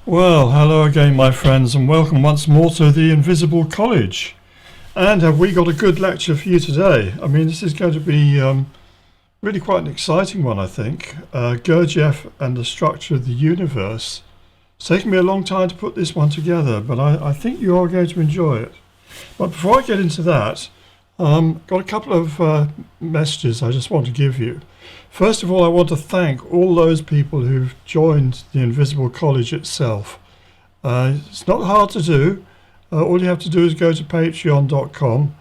Well, hello again, my friends, and welcome once more to the Invisible College. And have we got a good lecture for you today? I mean, this is going to be really quite an exciting one, I think. Gurdjieff and the structure of the universe. It's taken me a long time to put this one together, but I think you are going to enjoy it. But before I get into that, got a couple of messages I just want to give you. First of all, I want to thank all those people who've joined the Invisible College itself. It's not hard to do. All you have to do is go to patreon.com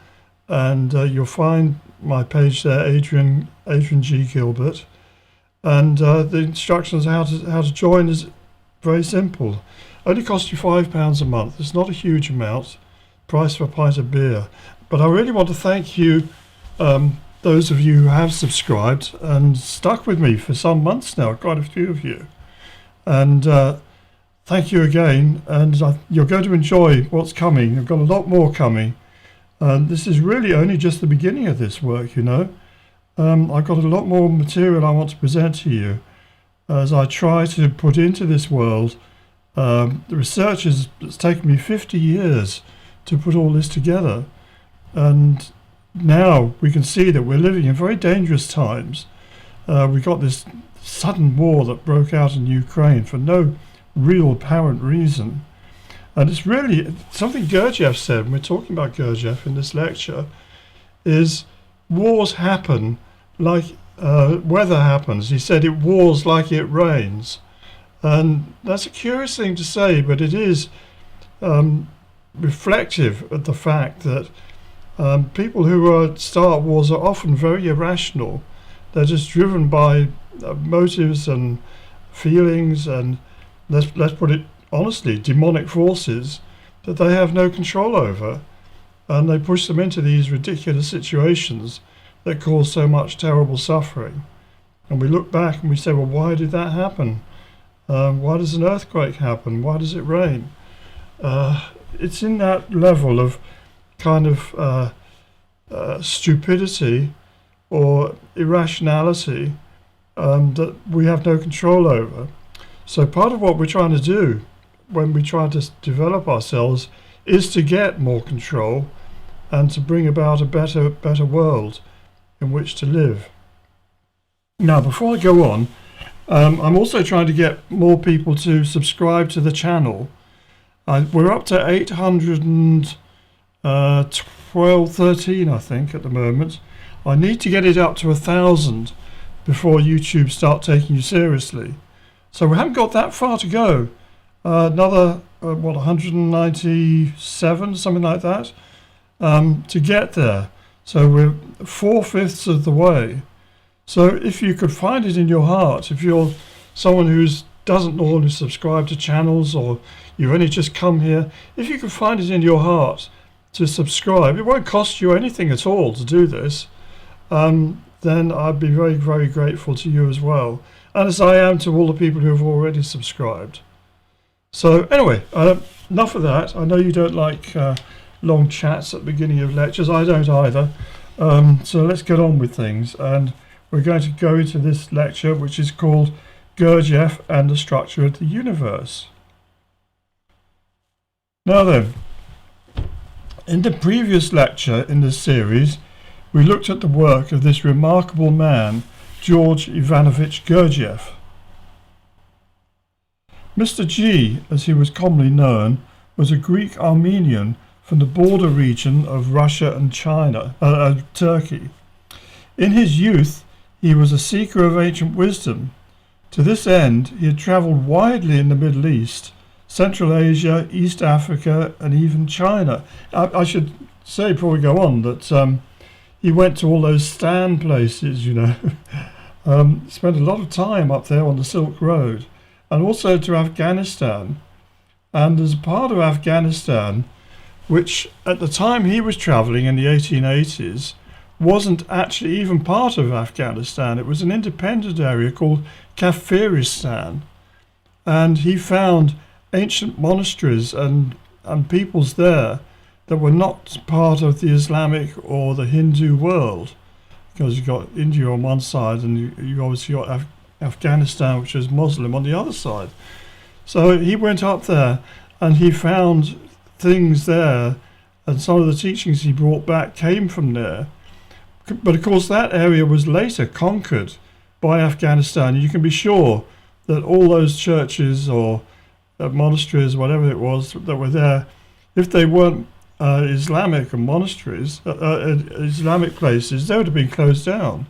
and you'll find my page there, Adrian G. Gilbert. And the instructions on how to join is very simple. Only costs you £5 a month. It's not a huge amount. Price for a pint of beer. But I really want to thank you, those of you who have subscribed and stuck with me for some months now, quite a few of you. And thank you again, and you're going to enjoy what's coming. I've got a lot more coming. This is really only just the beginning of this work, you know. I've got a lot more material I want to present to you as I try to put into this world. The research it's taken me 50 years to put all this together. And now we can see that we're living in very dangerous times. We got this sudden war that broke out in Ukraine for no real apparent reason. And it's really something Gurdjieff said, when we're talking about Gurdjieff in this lecture, is wars happen like weather happens. He said it wars like it rains. And that's a curious thing to say, but it is reflective of the fact that people who start wars are often very irrational. They're just driven by motives and feelings and, let's put it honestly, demonic forces that they have no control over. And they push them into these ridiculous situations that cause so much terrible suffering. And we look back and we say, well, why did that happen? Why does an earthquake happen? Why does it rain? It's in that level of kind of stupidity or irrationality that we have no control over. So part of what we're trying to do when we try to develop ourselves is to get more control and to bring about a better world in which to live. Now, before I go on, I'm also trying to get more people to subscribe to the channel. We're up to 812, 13, I think, at the moment. I need to get it up to 1,000 before YouTube start taking you seriously. So we haven't got that far to go. Another, 197, something like that, to get there. So we're 4/5 of the way. So if you could find it in your heart, if you're someone who doesn't normally subscribe to channels or you've only just come here, if you could find it in your heart to subscribe, it won't cost you anything at all to do this, then I'd be very, very grateful to you as well. And as I am to all the people who have already subscribed. So anyway, enough of that. I know you don't like long chats at the beginning of lectures. I don't either. So let's get on with things. And we're going to go into this lecture, which is called Gurdjieff and the Structure of the Universe. Now then, in the previous lecture in this series, we looked at the work of this remarkable man, George Ivanovich Gurdjieff. Mr. G, as he was commonly known, was a Greek Armenian from the border region of Russia and Turkey. In his youth, he was a seeker of ancient wisdom. To this end, he had travelled widely in the Middle East, Central Asia, East Africa, and even China. I should say before we go on that he went to all those stand places, you know. Spent a lot of time up there on the Silk Road, and also to Afghanistan. And as a part of Afghanistan, which at the time he was travelling in the 1880s, wasn't actually even part of Afghanistan. It was an independent area called Kafiristan. And he found ancient monasteries and peoples there that were not part of the Islamic or the Hindu world, because you've got India on one side and you obviously got Afghanistan, which is Muslim, on the other side. So he went up there and he found things there, and some of the teachings he brought back came from there. But of course that area was later conquered by Afghanistan. You can be sure that all those churches or monasteries, whatever it was that were there, if they weren't Islamic and monasteries, Islamic places, they would have been closed down.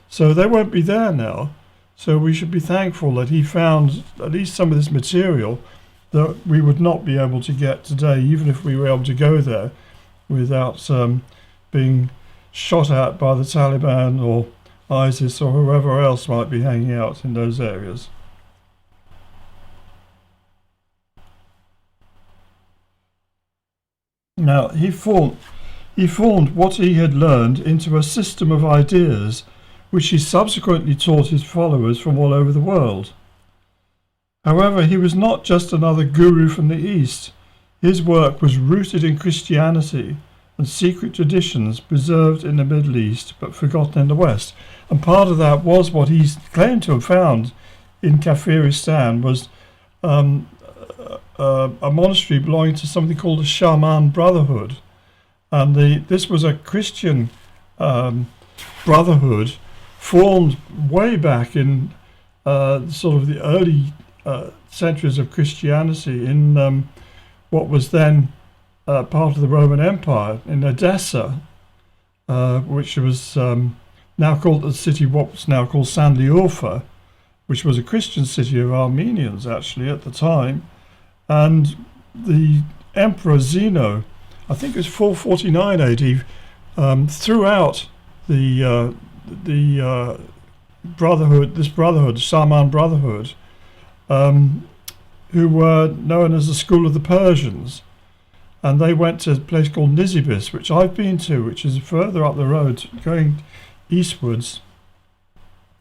So they won't be there now. So we should be thankful that he found at least some of this material that we would not be able to get today, even if we were able to go there without being shot at by the Taliban or ISIS or whoever else might be hanging out in those areas. Now, he formed what he had learned into a system of ideas which he subsequently taught his followers from all over the world. However, he was not just another guru from the East. His work was rooted in Christianity and secret traditions preserved in the Middle East but forgotten in the West. And part of that was what he claimed to have found in Kafiristan was a monastery belonging to something called the Sarman Brotherhood. And this was a Christian brotherhood formed way back in sort of the early centuries of Christianity in what was then part of the Roman Empire in Edessa, which was now called the city, what's now called Sanliurfa, which was a Christian city of Armenians actually at the time. And the Emperor Zeno, I think it was 449 AD, threw out the brotherhood, this brotherhood, Sarman Brotherhood, who were known as the School of the Persians. And they went to a place called Nisibis, which I've been to, which is further up the road, going eastwards.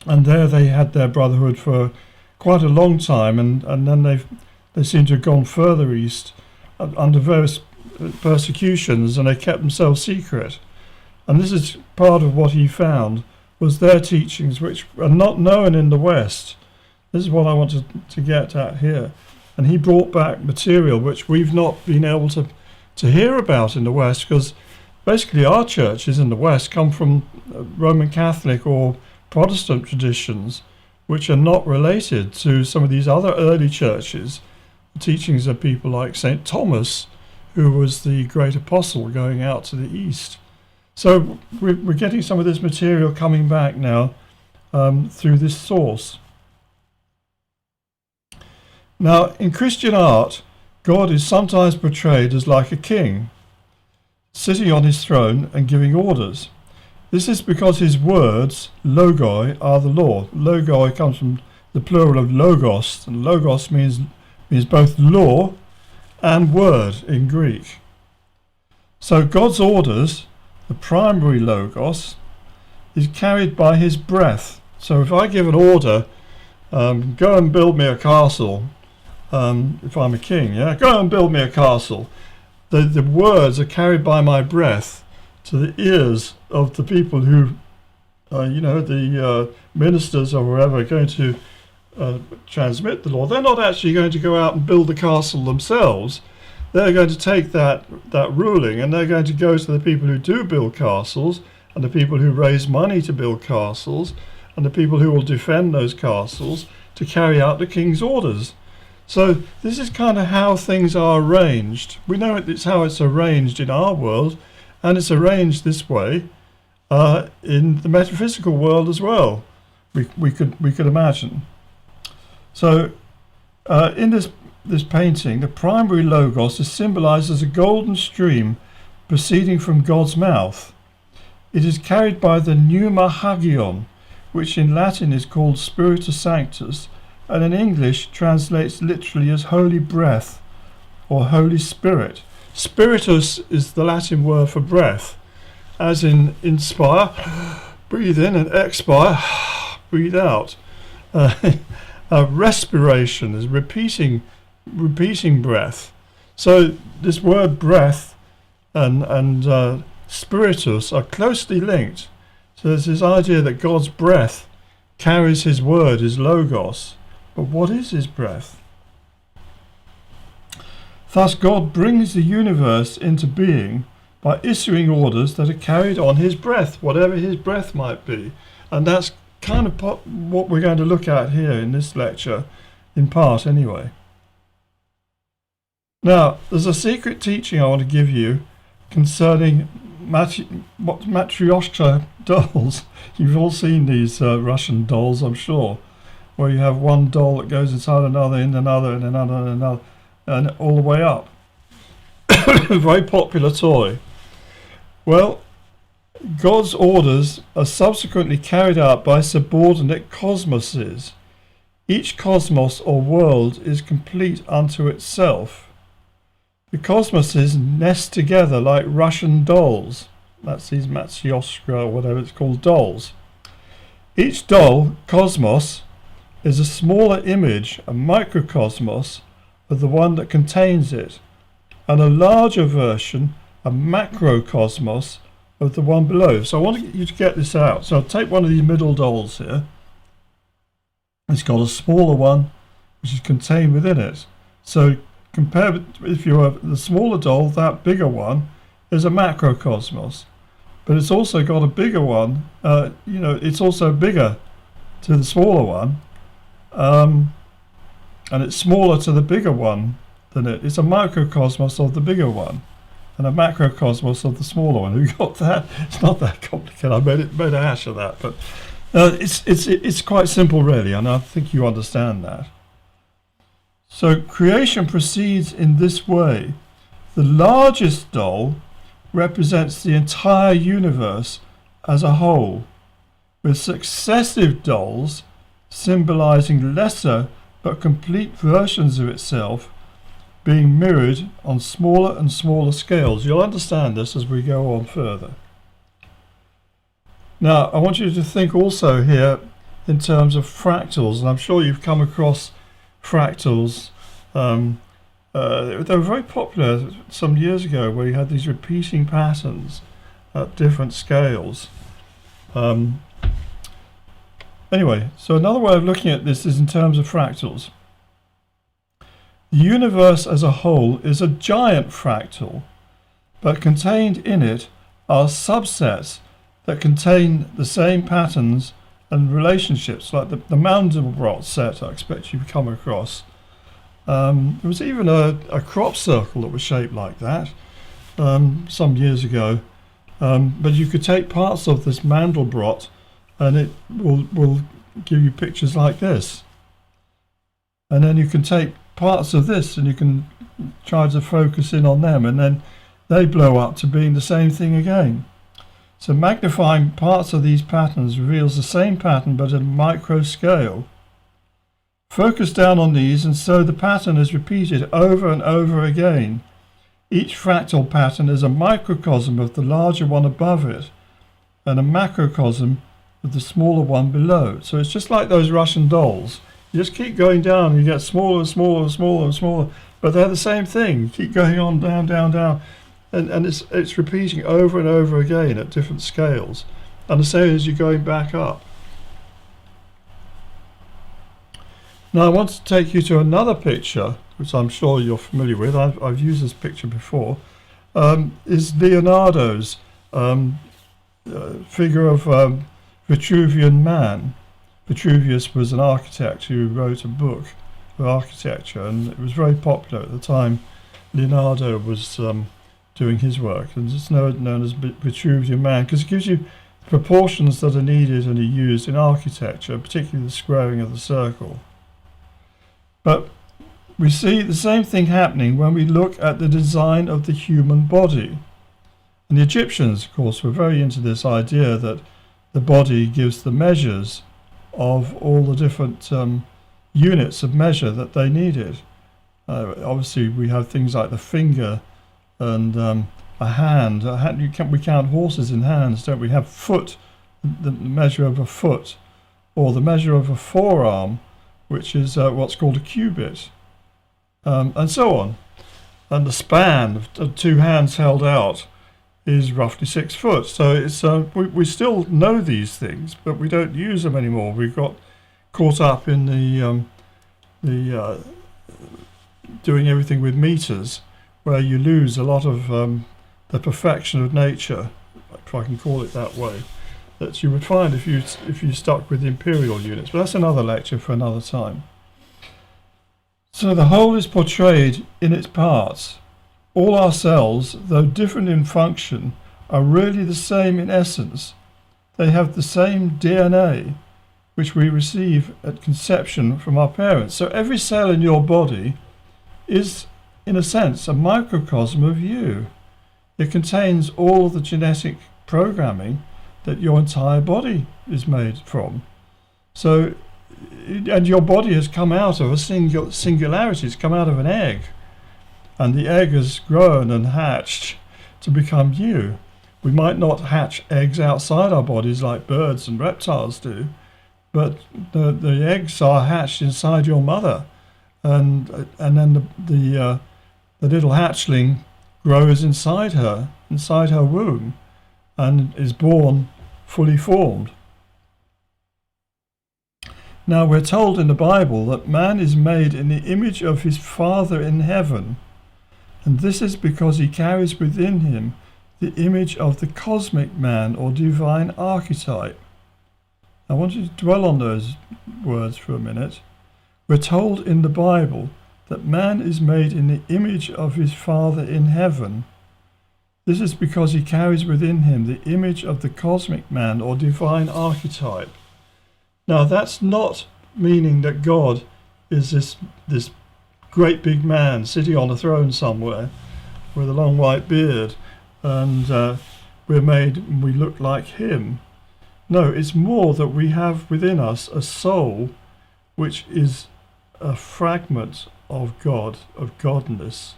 And there they had their brotherhood for quite a long time, and then they seem to have gone further east under various persecutions, and they kept themselves secret. And this is part of what he found, was their teachings, which are not known in the West. This is what I want to get at here. And he brought back material which we've not been able to hear about in the West, because basically our churches in the West come from Roman Catholic or Protestant traditions, which are not related to some of these other early churches, the teachings of people like St. Thomas, who was the great apostle going out to the East. So we're getting some of this material coming back now through this source. Now, in Christian art, God is sometimes portrayed as like a king, sitting on his throne and giving orders. This is because his words, logoi, are the law. Logoi comes from the plural of logos, and logos means both law and word in Greek. So God's orders, the primary logos, is carried by his breath. So if I give an order, go and build me a castle, if I'm a king, go and build me a castle, the words are carried by my breath to the ears of the people who, the ministers or whoever are going to transmit the law. They're not actually going to go out and build the castle themselves. They're going to take that ruling, and they're going to go to the people who do build castles, and the people who raise money to build castles, and the people who will defend those castles to carry out the king's orders. So this is kind of how things are arranged. We know it's how it's arranged in our world, and it's arranged this way in the metaphysical world as well. We could imagine. So in this painting, the primary logos is symbolized as a golden stream proceeding from God's mouth. It is carried by the pneuma hagion, which in Latin is called Spiritus Sanctus, and in English translates literally as holy breath or Holy Spirit. Spiritus is the Latin word for breath, as in inspire, breathe in, and expire, breathe out. Respiration is repeating breath. So this word breath and spiritus are closely linked. So there's this idea that God's breath carries his word, his logos. But what is his breath? Thus God brings the universe into being by issuing orders that are carried on his breath, whatever his breath might be. And that's kind of what we're going to look at here in this lecture, in part anyway. Now, there's a secret teaching I want to give you concerning matryoshka dolls. You've all seen these Russian dolls, I'm sure, where you have one doll that goes inside another, in another, and another, and another, and all the way up. A very popular toy. Well, God's orders are subsequently carried out by subordinate cosmoses. Each cosmos or world is complete unto itself. The cosmoses nest together like Russian dolls. That's these Matryoshka or whatever it's called dolls. Each doll, cosmos, is a smaller image, a microcosmos, of the one that contains it, and a larger version, a macrocosmos, of the one below. So I want you to get this out. So I'll take one of these middle dolls here. It's got a smaller one, which is contained within it. So compare with, if you have the smaller doll, that bigger one is a macrocosmos. But it's also got a bigger one, it's also bigger to the smaller one. And it's smaller to the bigger one than it. It's a microcosmos of the bigger one and a macrocosmos of the smaller one. Have you got that? It's not that complicated. I made a hash of that, but it's quite simple really, and I think you understand that. So creation proceeds in this way. The largest doll represents the entire universe as a whole, with successive dolls symbolizing lesser but complete versions of itself being mirrored on smaller and smaller scales. You'll understand this as we go on further. Now, I want you to think also here in terms of fractals, and I'm sure you've come across fractals. They were very popular some years ago, where you had these repeating patterns at different scales. Anyway, so another way of looking at this is in terms of fractals. The universe as a whole is a giant fractal, but contained in it are subsets that contain the same patterns and relationships, like the Mandelbrot set I expect you've come across. There was even a crop circle that was shaped like that some years ago, but you could take parts of this Mandelbrot and it will give you pictures like this. And then you can take parts of this and you can try to focus in on them, and then they blow up to being the same thing again. So magnifying parts of these patterns reveals the same pattern but at a micro scale. Focus down on these, and so the pattern is repeated over and over again. Each fractal pattern is a microcosm of the larger one above it and a macrocosm of the smaller one below. So it's just like those Russian dolls. You just keep going down and you get smaller and smaller and smaller and smaller, but they're the same thing. You keep going on down, down, down, and it's repeating over and over again at different scales, and the same as you're going back up. Now I want to take you to another picture, which I'm sure you're familiar with. I've used this picture before. Is Leonardo's figure of Vitruvian Man. Vitruvius was an architect who wrote a book of architecture, and it was very popular at the time Leonardo was doing his work, and it's known as Vitruvian Man because it gives you proportions that are needed and are used in architecture, particularly the squaring of the circle. But we see the same thing happening when we look at the design of the human body. And the Egyptians, of course, were very into this idea that the body gives the measures of all the different units of measure that they needed. Obviously, we have things like the finger and a hand. We count horses in hands, don't we? Have foot, the measure of a foot, or the measure of a forearm, which is what's called a cubit, and so on. And the span of two hands held out is roughly 6 foot. So it's we still know these things, but we don't use them anymore. We've got caught up in the doing everything with meters, where you lose a lot of the perfection of nature, if I can call it that way, that you would find if you stuck with the imperial units. But that's another lecture for another time. So the whole is portrayed in its parts. All our cells, though different in function, are really the same in essence. They have the same DNA, which we receive at conception from our parents. So every cell in your body is, in a sense, a microcosm of you. It contains all of the genetic programming that your entire body is made from. So, and your body has come out of a singularity. It's come out of an egg, and the egg has grown and hatched to become you. We might not hatch eggs outside our bodies like birds and reptiles do, but the eggs are hatched inside your mother, and then the little hatchling grows inside her womb, and is born fully formed. Now we're told in the Bible that man is made in the image of his Father in heaven, and this is because he carries within him the image of the cosmic man or divine archetype. I want you to dwell on those words for a minute. We're told in the Bible that man is made in the image of his Father in heaven. This is because he carries within him the image of the cosmic man or divine archetype. Now that's not meaning that God is this great big man sitting on a throne somewhere with a long white beard and we look like him. No, it's more that we have within us a soul which is a fragment of God, of godness.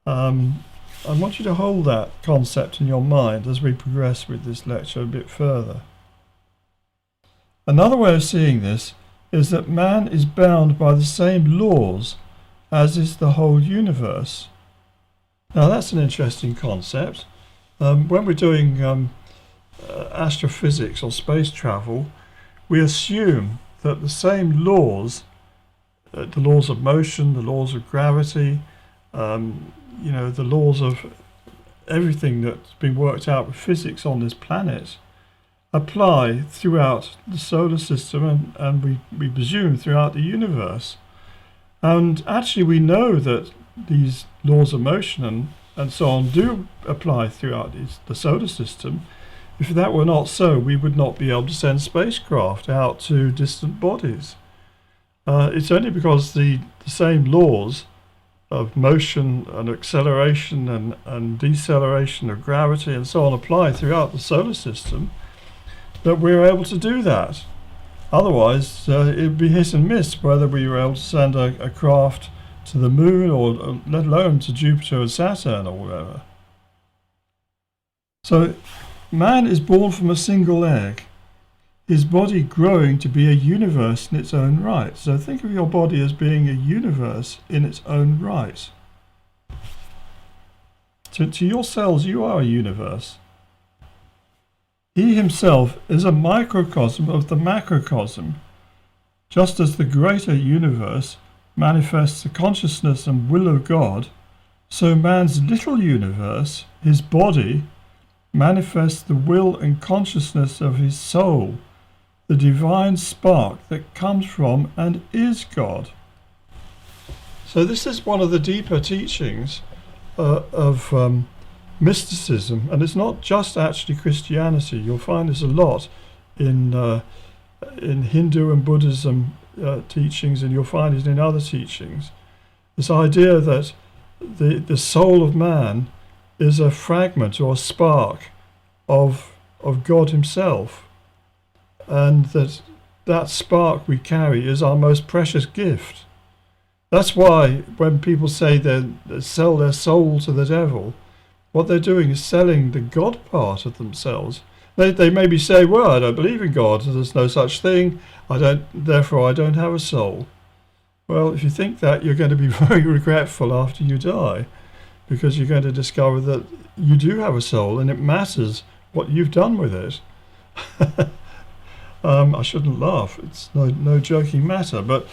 I want you to hold that concept in your mind as we progress with this lecture a bit further. Another way of seeing this is that man is bound by the same laws as is the whole universe. Now that's an interesting concept. When we're doing astrophysics or space travel, we assume that the same laws, the laws of motion, the laws of gravity, the laws of everything that's been worked out with physics on this planet, apply throughout the solar system and we presume throughout the universe. And actually we know that these laws of motion and so on do apply throughout the solar system. If that were not so, we would not be able to send spacecraft out to distant bodies. It's only because the same laws of motion and acceleration and deceleration of gravity and so on apply throughout the solar system that we're able to do that. Otherwise, it'd be hit and miss whether we were able to send a craft to the moon or let alone to Jupiter or Saturn or whatever. So man is born from a single egg, his body growing to be a universe in its own right. So think of your body as being a universe in its own right. To your cells, you are a universe. He himself is a microcosm of the macrocosm. Just as the greater universe manifests the consciousness and will of God, so man's little universe, his body, manifests the will and consciousness of his soul, the divine spark that comes from and is God. So this is one of the deeper teachings of mysticism, and it's not just actually Christianity. You'll find this a lot in Hindu and Buddhism teachings, and you'll find it in other teachings. This idea that the soul of man is a fragment or a spark of God himself, and that spark we carry is our most precious gift. That's why when people say they sell their soul to the devil, what they're doing is selling the God part of themselves. They maybe say, well, I don't believe in God, there's no such thing, therefore I don't have a soul. Well, if you think that, you're going to be very regretful after you die, because you're going to discover that you do have a soul and it matters what you've done with it. I shouldn't laugh, it's no joking matter, but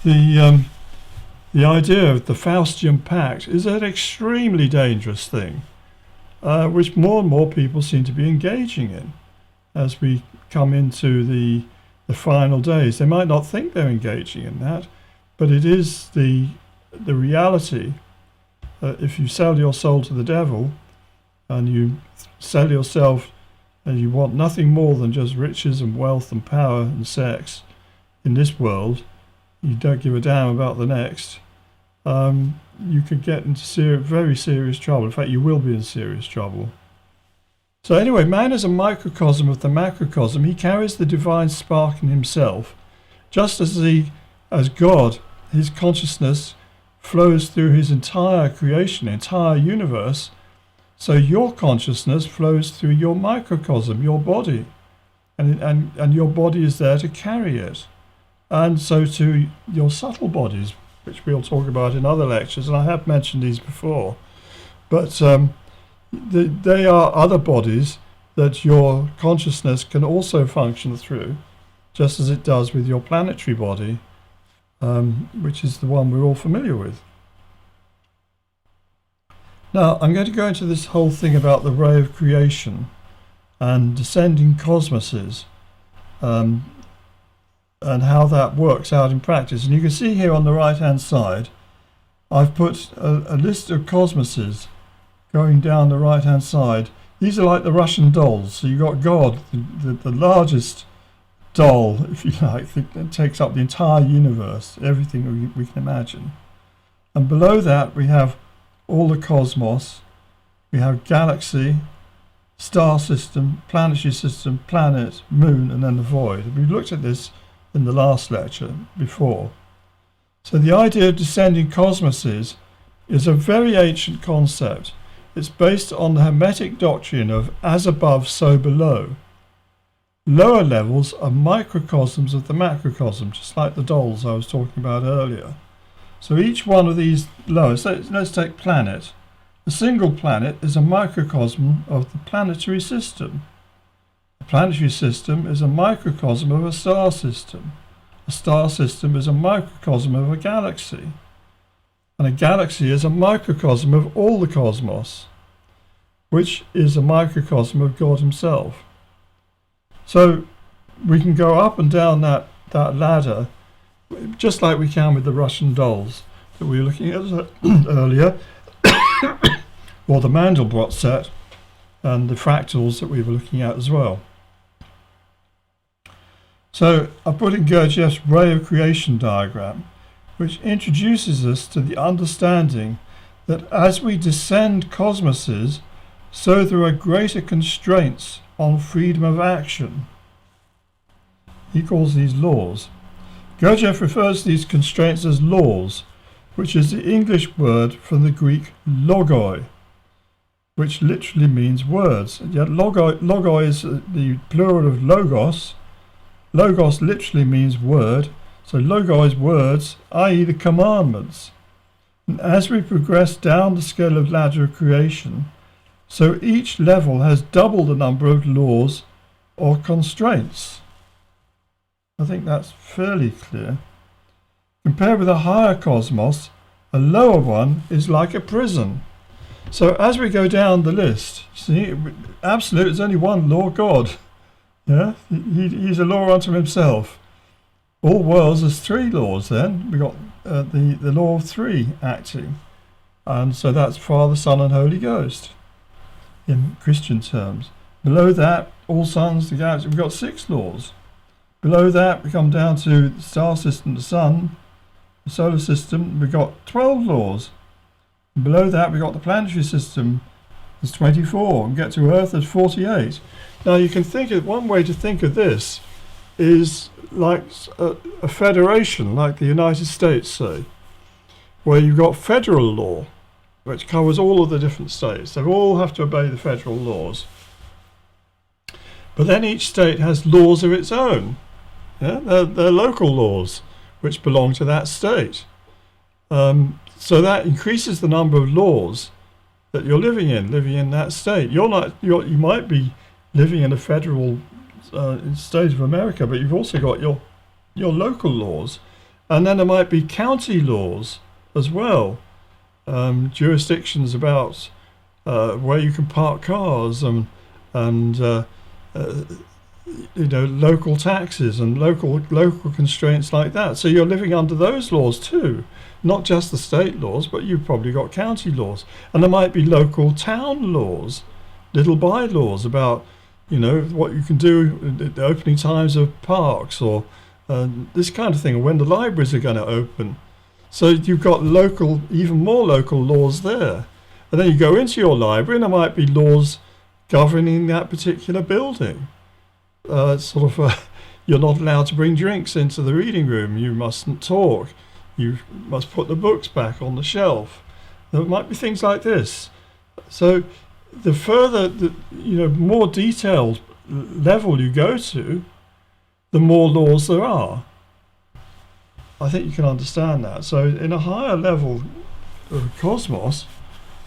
the the idea of the Faustian Pact is an extremely dangerous thing, which more and more people seem to be engaging in as we come into the final days. They might not think they're engaging in that, but it is the reality. If you sell your soul to the devil and you sell yourself and you want nothing more than just riches and wealth and power and sex in this world, you don't give a damn about the next, you could get into very serious trouble. In fact, you will be in serious trouble. So anyway, man is a microcosm of the macrocosm. He carries the divine spark in himself, just as God, his consciousness, flows through his entire creation, entire universe. So your consciousness flows through your microcosm, your body, and your body is there to carry it. And so to your subtle bodies, which we'll talk about in other lectures, and I have mentioned these before. But they are other bodies that your consciousness can also function through, just as it does with your planetary body, which is the one we're all familiar with. Now, I'm going to go into this whole thing about the ray of creation and descending cosmoses, and how that works out in practice. And you can see here on the right-hand side, I've put a list of cosmoses going down the right-hand side. These are like the Russian dolls. So you've got God, the largest doll, if you like, that takes up the entire universe, everything we can imagine. And below that we have all the cosmos. We have galaxy, star system, planetary system, planet, moon, and then the void. We looked at this in the last lecture before. So the idea of descending cosmoses is a very ancient concept. It's based on the Hermetic doctrine of as above, so below. Lower levels are microcosms of the macrocosm, just like the dolls I was talking about earlier. So each one of these lower, so let's take planet. A single planet is a microcosm of the planetary system. A planetary system is a microcosm of a star system. A star system is a microcosm of a galaxy. And a galaxy is a microcosm of all the cosmos, which is a microcosm of God himself. So we can go up and down that ladder, just like we can with the Russian dolls that we were looking at earlier, or the Mandelbrot set, and the fractals that we were looking at as well. So I put in Gurdjieff's ray of creation diagram, which introduces us to the understanding that as we descend cosmoses, so there are greater constraints on freedom of action. He calls these laws. Gurdjieff refers to these constraints as laws, which is the English word from the Greek logoi, which literally means words. And yet logoi is the plural of logos. Logos literally means word, so logoi is words, i.e. the commandments. And as we progress down the scale of ladder of creation, so each level has double the number of laws or constraints. I think that's fairly clear. Compared with a higher cosmos, a lower one is like a prison. So as we go down the list, see, absolute is only one law, God. Yeah, he's a law unto himself. All worlds, there's three laws then. We've got the law of three acting. And so that's Father, Son and Holy Ghost in Christian terms. Below that, all suns, the galaxy, we've got 6 laws. Below that, we come down to the star system, the sun, the solar system, we've got 12 laws. And below that, we've got the planetary system, there's 24, and get to Earth, there's 48. Now you can think of, one way to think of this is like a federation, like the United States, say, where you've got federal law, which covers all of the different states. They all have to obey the federal laws. But then each state has laws of its own. Yeah? They're local laws, which belong to that state. So that increases the number of laws that you're living in that state. You might be living in a federal state of America, but you've also got your local laws, and then there might be county laws as well. Jurisdictions about where you can park cars and local taxes and local constraints like that. So you're living under those laws too, not just the state laws, but you've probably got county laws, and there might be local town laws, little bylaws about what you can do at the opening times of parks or this kind of thing, or when the libraries are going to open. So you've got local, even more local laws there. And then you go into your library and there might be laws governing that particular building. You're not allowed to bring drinks into the reading room. You mustn't talk. You must put the books back on the shelf. There might be things like this. So the further, more detailed level you go to, the more laws there are. I think you can understand that. So in a higher level of cosmos,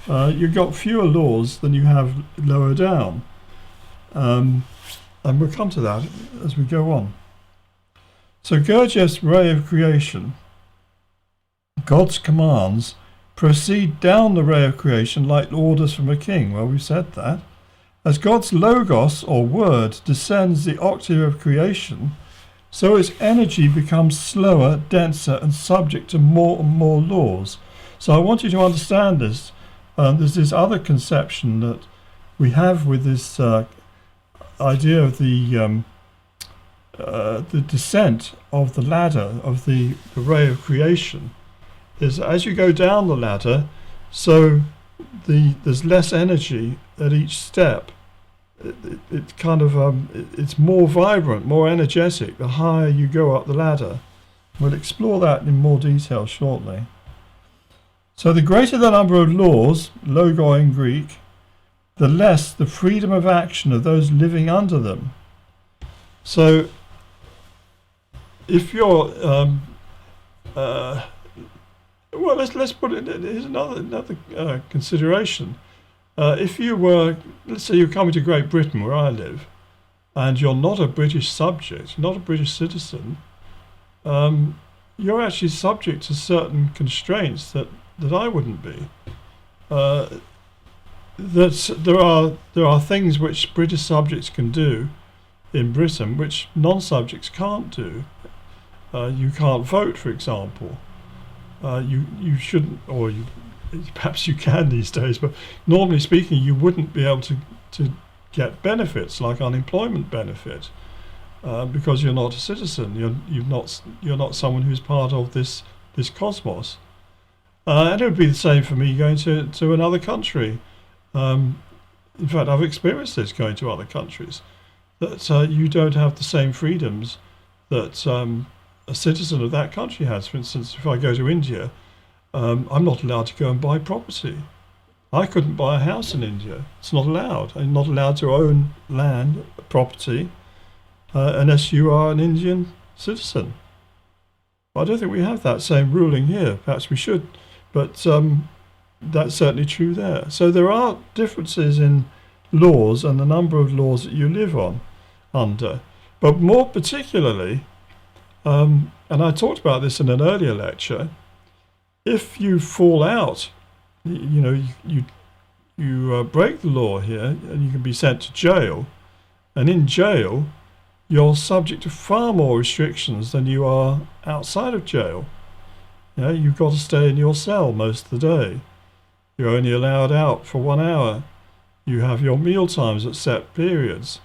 you've got fewer laws than you have lower down. And we'll come to that as we go on. So Gurdjieff's ray of creation, God's commands, proceed down the ray of creation like orders from a king. Well, we said that. As God's logos, or word, descends the octave of creation, so its energy becomes slower, denser, and subject to more and more laws. So I want you to understand this. There's this other conception that we have with this idea of the descent of the ladder of the ray of creation, is as you go down the ladder, so there's less energy at each step. It's more vibrant, more energetic the higher you go up the ladder. We'll explore that in more detail shortly. So the greater the number of laws, logo in Greek, the less the freedom of action of those living under them. So if you're let's put it, here's another consideration. If you were, let's say you're coming to Great Britain where I live, and you're not a British subject, not a British citizen, you're actually subject to certain constraints that I wouldn't be. There are things which British subjects can do in Britain which non-subjects can't do. You can't vote, for example. You shouldn't, or perhaps you can these days, but normally speaking, you wouldn't be able to get benefits like unemployment benefit because you're not a citizen. You're not someone who's part of this cosmos. And it would be the same for me going to another country. In fact, I've experienced this going to other countries, that you don't have the same freedoms that a citizen of that country has. For instance, if I go to India, I'm not allowed to go and buy property. I couldn't buy a house in India. It's not allowed. I'm not allowed to own land, property, unless you are an Indian citizen. I don't think we have that same ruling here. Perhaps we should, but that's certainly true there. So there are differences in laws and the number of laws that you live under. But more particularly, and I talked about this in an earlier lecture, if you fall out, you break the law here, and you can be sent to jail. And in jail, you're subject to far more restrictions than you are outside of jail. You've got to stay in your cell most of the day. You're only allowed out for 1 hour. You have your meal times at set periods.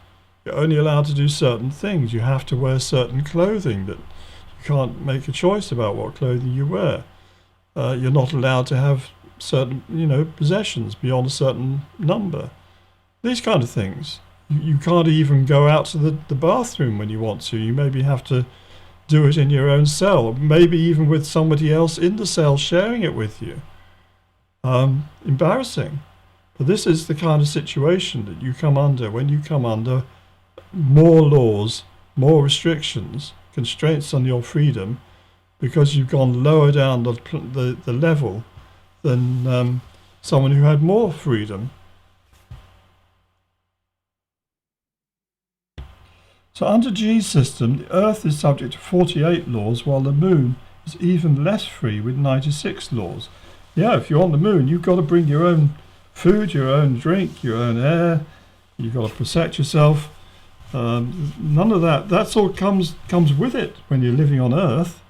You're only allowed to do certain things. You have to wear certain clothing, that you can't make a choice about what clothing you wear. You're not allowed to have certain, possessions beyond a certain number. These kind of things. You can't even go out to the bathroom when you want to. You maybe have to do it in your own cell, maybe even with somebody else in the cell sharing it with you. Embarrassing. But this is the kind of situation that you come under when you come under more laws, more restrictions, constraints on your freedom, because you've gone lower down the level than someone who had more freedom. So under G's system, the Earth is subject to 48 laws, while the Moon was even less free with 96 laws. Yeah, if you're on the moon, you've got to bring your own food, your own drink, your own air. You've got to protect yourself. None of that. That's all comes with it when you're living on Earth.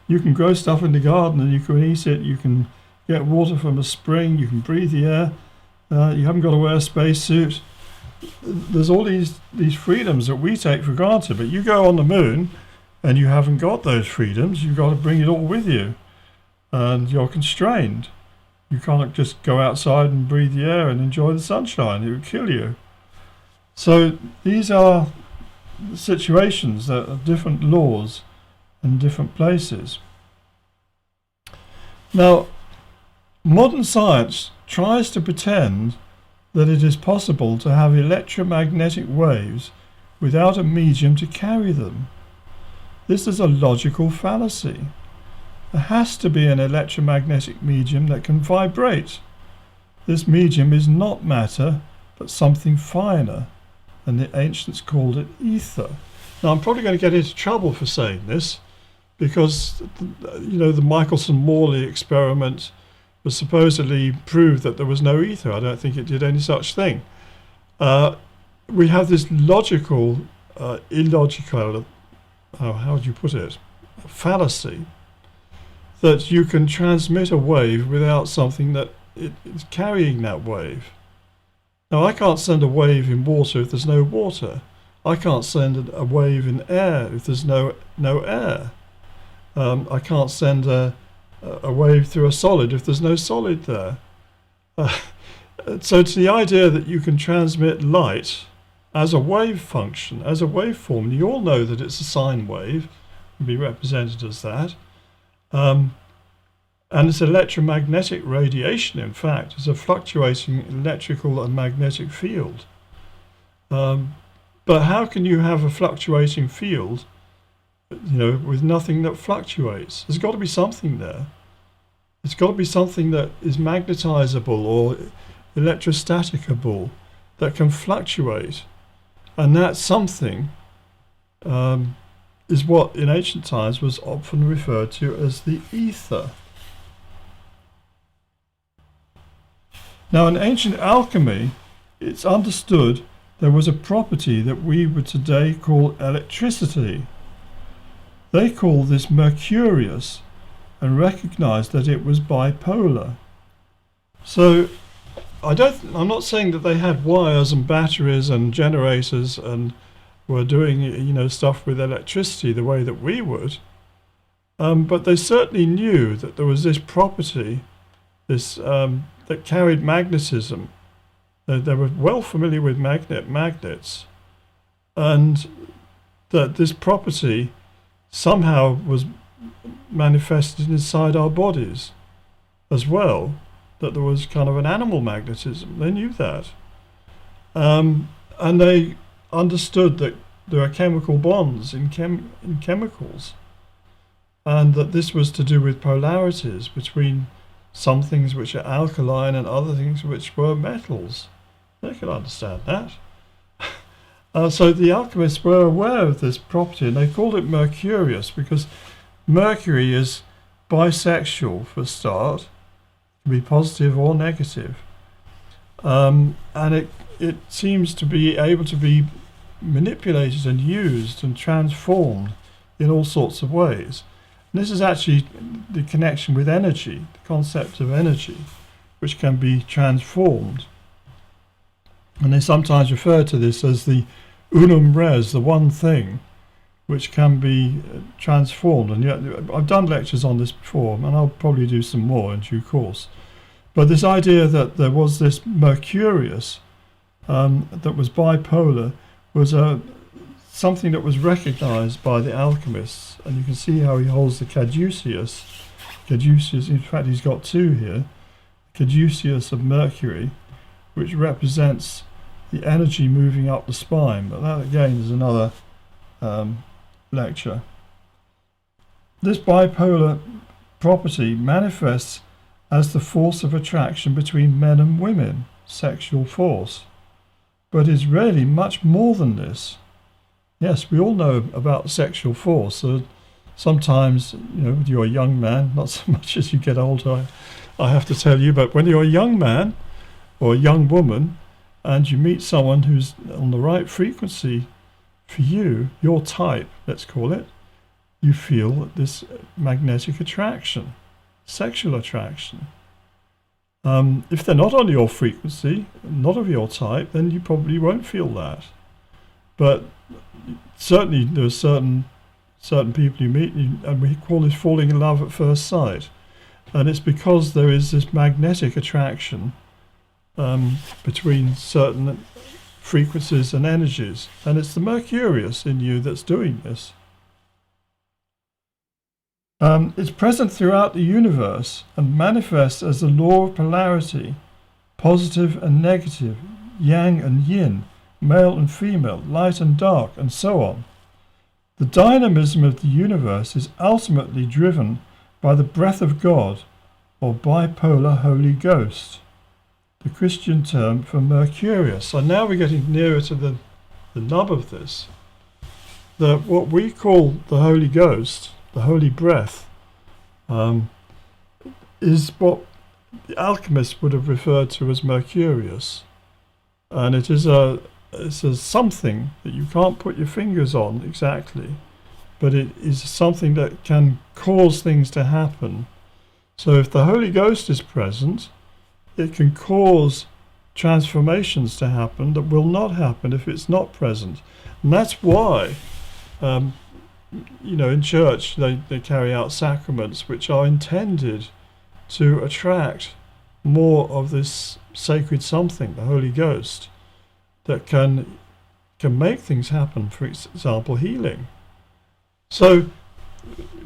You can grow stuff in the garden and you can eat it. You can get water from a spring. You can breathe the air. You haven't got to wear a spacesuit. There's all these freedoms that we take for granted. But you go on the moon and you haven't got those freedoms. You've got to bring it all with you. And you're constrained. You can't just go outside and breathe the air and enjoy the sunshine. It would kill you. So these are situations that are different laws in different places. Now, modern science tries to pretend that it is possible to have electromagnetic waves without a medium to carry them. This is a logical fallacy. There has to be an electromagnetic medium that can vibrate. This medium is not matter, but something finer, and the ancients called it ether. Now, I'm probably going to get into trouble for saying this, because the Michelson-Morley experiment was supposedly proved that there was no ether. I don't think it did any such thing. We have this illogical, how would you put it, fallacy, that you can transmit a wave without something that is carrying that wave. Now, I can't send a wave in water if there's no water. I can't send a wave in air if there's no air. I can't send a wave through a solid if there's no solid there. So to the idea that you can transmit light as a wave function, as a waveform, you all know that it's a sine wave, can be represented as that. And it's electromagnetic radiation, in fact. It's a fluctuating electrical and magnetic field. But how can you have a fluctuating field, with nothing that fluctuates? There's got to be something there. It's got to be something that is magnetizable or electrostaticable that can fluctuate. And that something is what in ancient times was often referred to as the ether. Now, in ancient alchemy, it's understood there was a property that we would today call electricity. They call this mercurius and recognized that it was bipolar. So I'm not saying that they had wires and batteries and generators and were doing stuff with electricity the way that we would, but they certainly knew that there was this property, that carried magnetism. They were well familiar with magnets, and that this property somehow was manifested inside our bodies as well, that there was kind of an animal magnetism. They knew that. And they understood that there are chemical bonds in chemicals, and that this was to do with polarities between some things which are alkaline and other things which were metals. They could understand that. So the alchemists were aware of this property, and they called it mercurius because Mercury is bisexual for a start. It can be positive or negative. And it seems to be able to be manipulated and used and transformed in all sorts of ways. And this is actually the connection with energy, the concept of energy, which can be transformed. And they sometimes refer to this as the unum res, the one thing, which can be transformed. And yet, I've done lectures on this before, and I'll probably do some more in due course. But this idea that there was this mercurius that was bipolar was something that was recognized by the alchemists. And you can see how he holds the caduceus. Caduceus, in fact, he's got two here. Caduceus of Mercury, which represents the energy moving up the spine. But that, again, is another lecture. This bipolar property manifests as the force of attraction between men and women, sexual force, but is really much more than this. Yes, we all know about sexual force. So sometimes, when you're a young man, not so much as you get older, I have to tell you, but when you're a young man or a young woman and you meet someone who's on the right frequency for you, your type, let's call it, you feel this magnetic attraction, sexual attraction. If they're not on your frequency, not of your type, then you probably won't feel that. But certainly there are certain people you meet, and we call this falling in love at first sight. And it's because there is this magnetic attraction between certain frequencies and energies. And it's the Mercurius in you that's doing this. It's present throughout the universe and manifests as the law of polarity, positive and negative, yang and yin, male and female, light and dark, and so on. The dynamism of the universe is ultimately driven by the breath of God, or bipolar Holy Ghost, the Christian term for Mercurius. So now we're getting nearer to the nub of this. What we call the Holy Ghost, the Holy Breath, is what the alchemists would have referred to as Mercurius. And it is it's a something that you can't put your fingers on exactly, but it is something that can cause things to happen. So if the Holy Ghost is present, it can cause transformations to happen that will not happen if it's not present. And that's why in church they carry out sacraments which are intended to attract more of this sacred something, the Holy Ghost, that can make things happen, for example, healing. So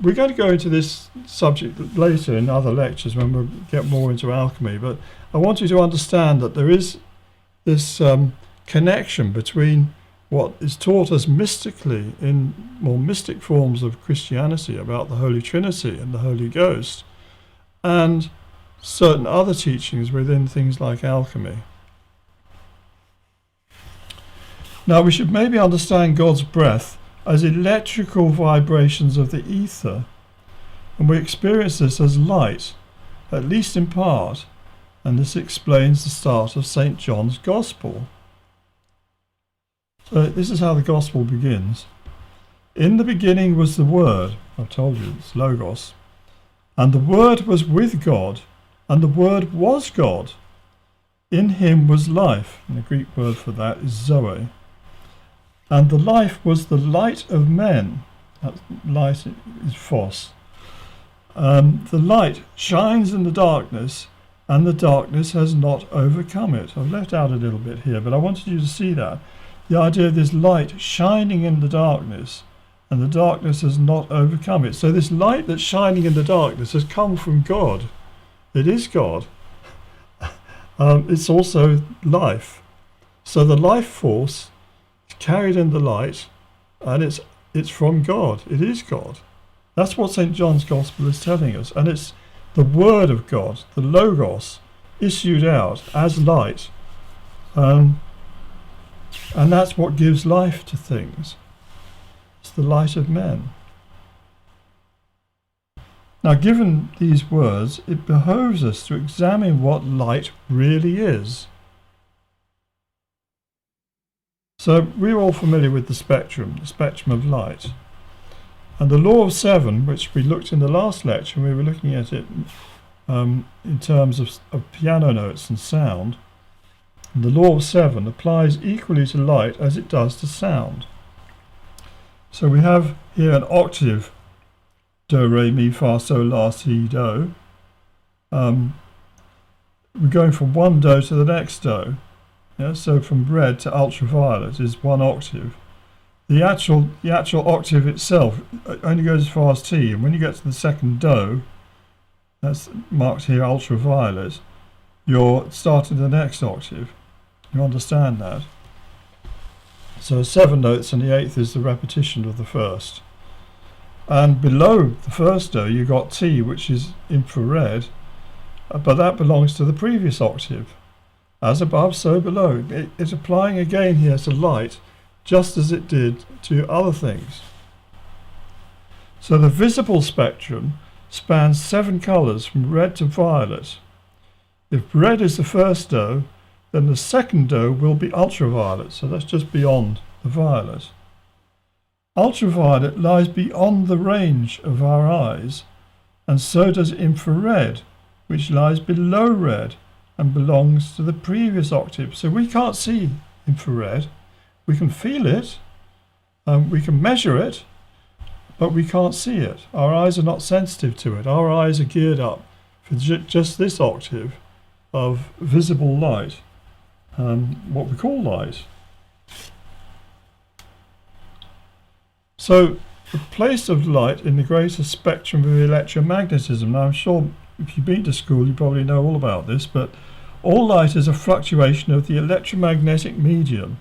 we're going to go into this subject later in other lectures when we'll get more into alchemy, but I want you to understand that there is this connection between what is taught us mystically in more mystic forms of Christianity about the Holy Trinity and the Holy Ghost, and certain other teachings within things like alchemy. Now we should maybe understand God's breath as electrical vibrations of the ether, and we experience this as light, at least in part, and this explains the start of St. John's Gospel. So this is how the Gospel begins. In the beginning was the Word, I've told you, it's Logos, and the Word was with God, and the Word was God. In him was life, and the Greek word for that is Zoe. And the life was the light of men. That light is phos. The light shines in the darkness, and the darkness has not overcome it. I've left out a little bit here, but I wanted you to see that. The idea of this light shining in the darkness, and the darkness has not overcome it. So this light that's shining in the darkness has come from God. It is God. It's also life. So the life force is carried in the light, and it's from God. It is God. That's what St. John's Gospel is telling us. And it's the Word of God, the Logos, issued out as light. And that's what gives life to things. It's the light of men. Now, given these words, it behoves us to examine what light really is. So we're all familiar with the spectrum of light. And the law of seven, which we looked in the last lecture, we were looking at it in terms of piano notes and sound. And the law of seven applies equally to light as it does to sound. So we have here an octave, do, re, mi, fa, sol, la, si, do. We're going from one do to the next do. Yeah, so from red to ultraviolet is one octave. The actual octave itself only goes as far as T, and when you get to the second do, that's marked here ultraviolet, you're starting the next octave. You understand that? So 7 notes, and the 8th is the repetition of the first. And below the first do, you got T, which is infrared, but that belongs to the previous octave. As above, so below. It's applying again here to light, just as it did to other things. So the visible spectrum spans 7 colours from red to violet. If red is the first dose, then the second dose will be ultraviolet, so that's just beyond the violet. Ultraviolet lies beyond the range of our eyes, and so does infrared, which lies below red and belongs to the previous octave. So we can't see infrared. We can feel it, we can measure it, but we can't see it. Our eyes are not sensitive to it. Our eyes are geared up for just this octave of visible light, what we call light. So the place of light in the greater spectrum of electromagnetism. Now I'm sure if you've been to school you probably know all about this, but all light is a fluctuation of the electromagnetic medium.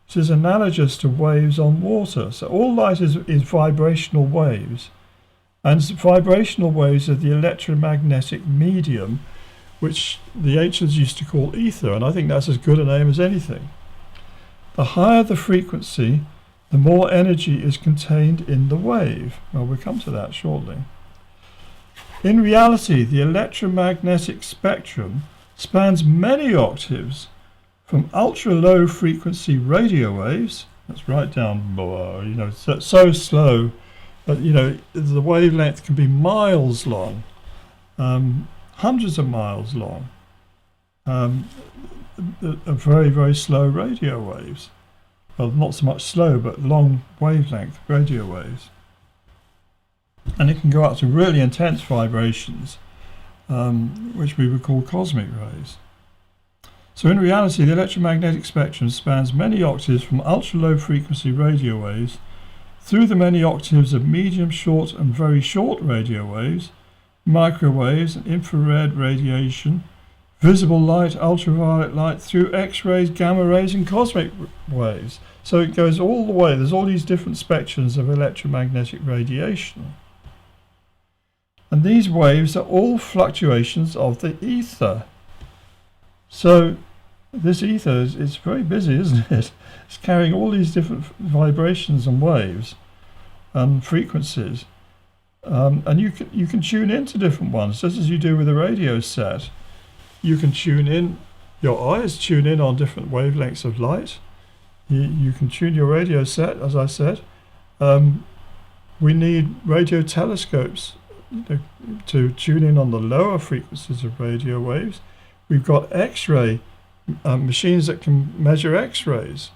It is analogous to waves on water. So all light is vibrational waves, and vibrational waves are the electromagnetic medium, which the ancients used to call ether, and I think that's as good a name as anything. The higher the frequency, the more energy is contained in the wave. Well, we'll come to that shortly. In reality, the electromagnetic spectrum spans many octaves, from ultra-low frequency radio waves, that's right down below, so slow that, the wavelength can be miles long, hundreds of miles long, very, very slow radio waves. Well, not so much slow, but long wavelength radio waves. And it can go up to really intense vibrations, which we would call cosmic rays. So in reality, the electromagnetic spectrum spans many octaves from ultra-low frequency radio waves through the many octaves of medium, short and very short radio waves, microwaves and infrared radiation, visible light, ultraviolet light, through X-rays, gamma rays and cosmic waves. So it goes all the way. There's all these different spectrums of electromagnetic radiation. And these waves are all fluctuations of the ether. So this ether is very busy, isn't it? It's carrying all these different vibrations and waves and frequencies. And you can tune into different ones, just as you do with a radio set. You can tune in, your eyes tune in on different wavelengths of light. You can tune your radio set, as I said. We need radio telescopes to tune in on the lower frequencies of radio waves. We've got X-ray machines that can measure X-rays,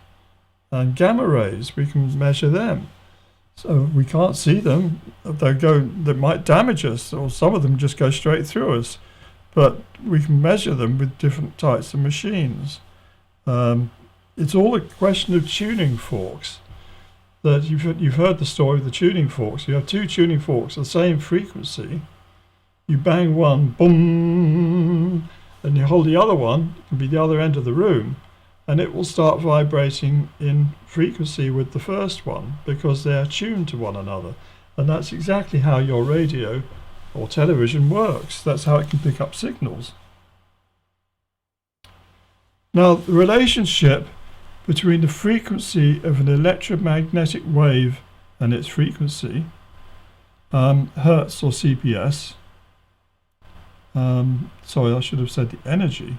and gamma rays, we can measure them. So we can't see them. They might damage us, or some of them just go straight through us. But we can measure them with different types of machines. It's all a question of tuning forks. That you've heard the story of the tuning forks. You have 2 tuning forks, the same frequency. You bang one, boom, and you hold the other one, it can be the other end of the room, and it will start vibrating in frequency with the first one because they are tuned to one another. And that's exactly how your radio or television works. That's how it can pick up signals. Now, the relationship between the frequency of an electromagnetic wave and its frequency, hertz or CPS, sorry, I should have said the energy,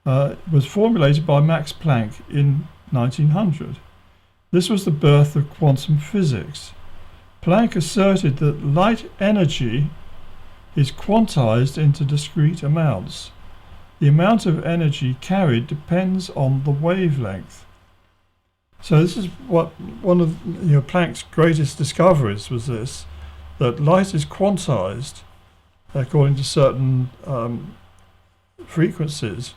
was formulated by Max Planck in 1900. This was the birth of quantum physics. Planck asserted that light energy is quantized into discrete amounts. The amount of energy carried depends on the wavelength. So this is what one of Planck's greatest discoveries was this, that light is quantized according to certain frequencies,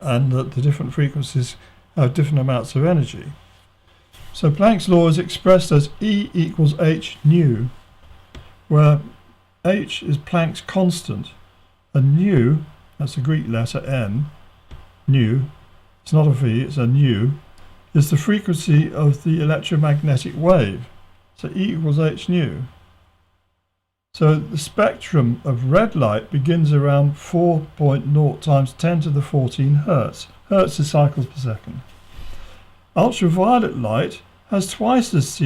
and that the different frequencies have different amounts of energy. So Planck's law is expressed as E equals h nu, where h is Planck's constant, and nu, that's the Greek letter n, nu, it's not a v, it's a nu, is the frequency of the electromagnetic wave. So E equals h nu. So the spectrum of red light begins around 4.0 times 10 to the 14 hertz. Hertz is cycles per second. Ultraviolet light has twice this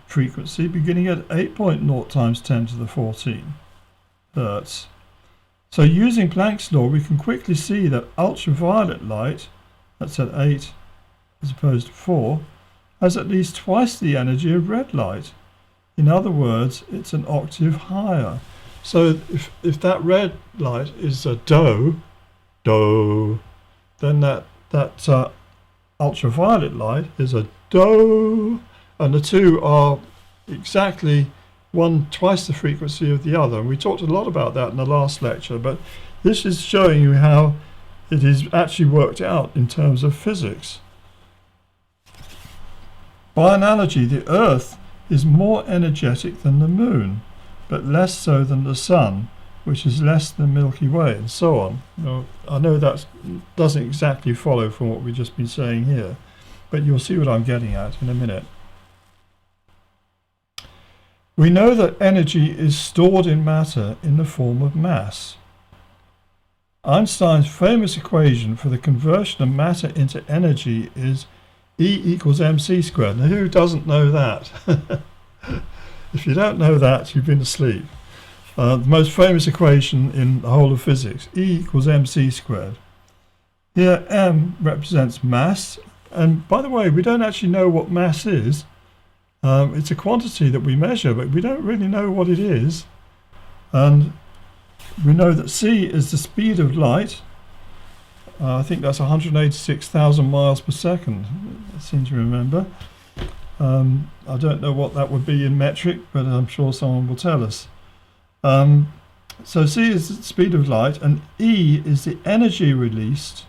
frequency, beginning at 8.0 times 10 to the 14 Hertz. So using Planck's law, we can quickly see that ultraviolet light, that's at 8 as opposed to 4, has at least twice the energy of red light. In other words, it's an octave higher. So if that red light is a do, then that ultraviolet light is a do, and the two are exactly twice the frequency of the other. And we talked a lot about that in the last lecture, but this is showing you how it is actually worked out in terms of physics. By analogy, the Earth is more energetic than the Moon, but less so than the Sun, which is less than the Milky Way, and so on. Now, I know that doesn't exactly follow from what we've just been saying here, but you'll see what I'm getting at in a minute. We know that energy is stored in matter in the form of mass. Einstein's famous equation for the conversion of matter into energy is E equals mc squared. Now, who doesn't know that? If you don't know that, you've been asleep. The most famous equation in the whole of physics, E equals mc squared. Here, m represents mass. And by the way, we don't actually know what mass is. It's a quantity that we measure, but we don't really know what it is. And we know that c is the speed of light. I think that's 186,000 miles per second, I seem to remember. I don't know what that would be in metric, but I'm sure someone will tell us. So c is the speed of light, and E is the energy released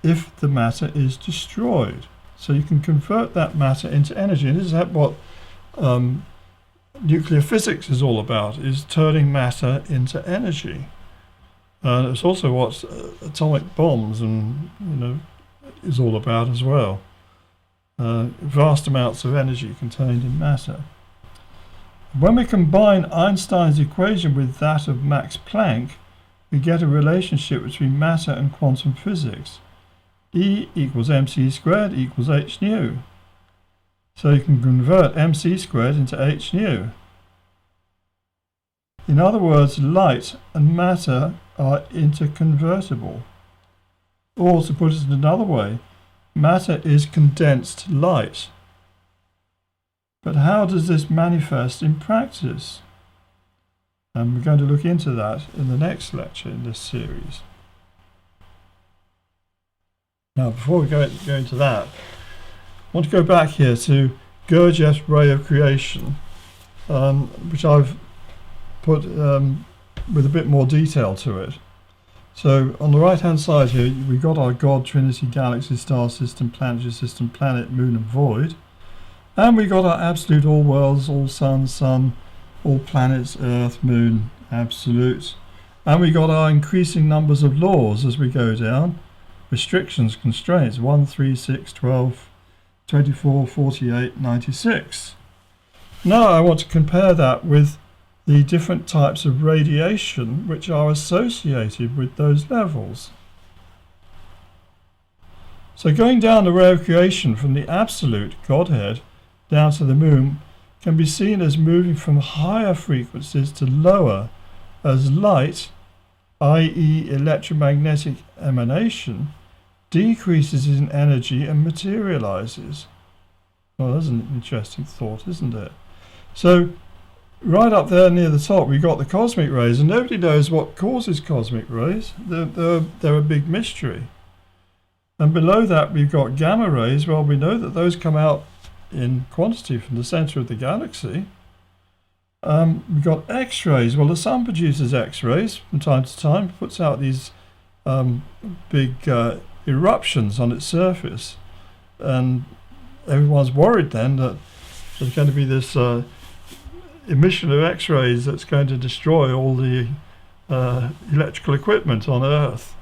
if the matter is destroyed. So you can convert that matter into energy, and this is what nuclear physics is all about, is turning matter into energy. It's also what atomic bombs is all about as well. Vast amounts of energy contained in matter. When we combine Einstein's equation with that of Max Planck, we get a relationship between matter and quantum physics. E equals mc squared equals h nu. So you can convert mc squared into h nu. In other words, light and matter are interconvertible. Or, to put it in another way, matter is condensed light. But how does this manifest in practice? And we're going to look into that in the next lecture in this series. Now, before we go into that, I want to go back here to Gurdjieff's ray of creation, which I've put with a bit more detail to it. So on the right hand side here, we've got our God, Trinity, Galaxy, Star System, Planetary System, Planet, Moon and Void. And we've got our absolute, all worlds, all suns, sun, all planets, Earth, Moon, absolute. And we got our increasing numbers of laws as we go down. Restrictions, constraints, 1, 3, 6, 12, 24, 48, 96. Now I want to compare that with the different types of radiation which are associated with those levels. So going down the ray of creation from the absolute Godhead down to the moon can be seen as moving from higher frequencies to lower as light, i.e. electromagnetic emanation, decreases in energy and materializes. Well, that's an interesting thought, isn't it? So right up there near the top we've got the cosmic rays, and nobody knows what causes cosmic rays. They're a big mystery. And below that we've got gamma rays. Well, we know that those come out in quantity from the center of the galaxy. We've got X-rays. Well, the sun produces X-rays from time to time, puts out these big eruptions on its surface, and everyone's worried then that there's going to be this emission of X-rays that's going to destroy all the electrical equipment on Earth,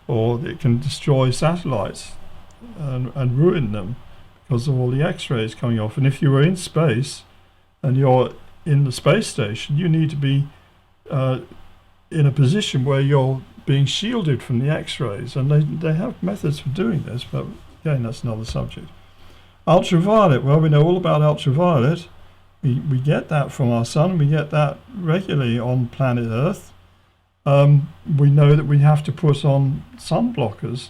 or it can destroy satellites and ruin them because of all the X-rays coming off. And if you were in space and you're in the space station, you need to be in a position where you're being shielded from the X-rays, and they have methods for doing this, but again, that's another subject. Ultraviolet, well, we know all about ultraviolet. We get that from our sun. We get that regularly on planet Earth. We know that we have to put on sun blockers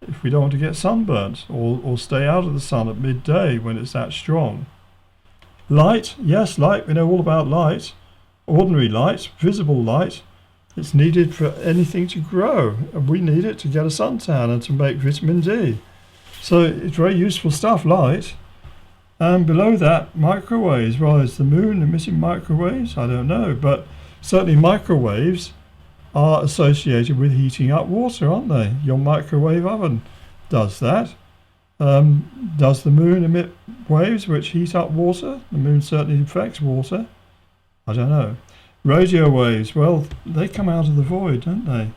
if we don't want to get sunburnt, or stay out of the sun at midday when it's that strong. Light, yes, light, we know all about light. Ordinary light, visible light, it's needed for anything to grow, and we need it to get a suntan and to make vitamin D. So it's very useful stuff, light. And below that, microwaves. Well, is the moon emitting microwaves? I don't know, but certainly microwaves are associated with heating up water, aren't they? Your microwave oven does that. Does the moon emit waves which heat up water? The moon certainly affects water. I don't know. Radio waves, well, they come out of the void, don't they?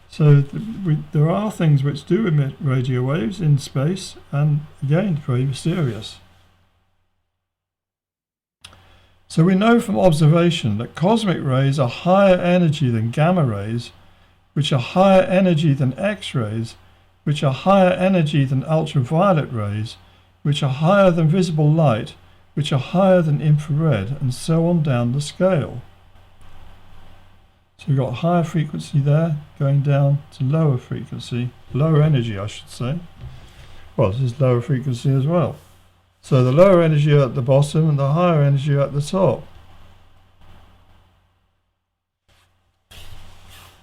So there are things which do emit radio waves in space, and again, very mysterious. So we know from observation that cosmic rays are higher energy than gamma rays, which are higher energy than X-rays, which are higher energy than ultraviolet rays, which are higher than visible light, which are higher than infrared, and so on down the scale. So we've got higher frequency there, going down to lower frequency, lower energy I should say. Well, this is lower frequency as well. So the lower energy at the bottom and the higher energy at the top.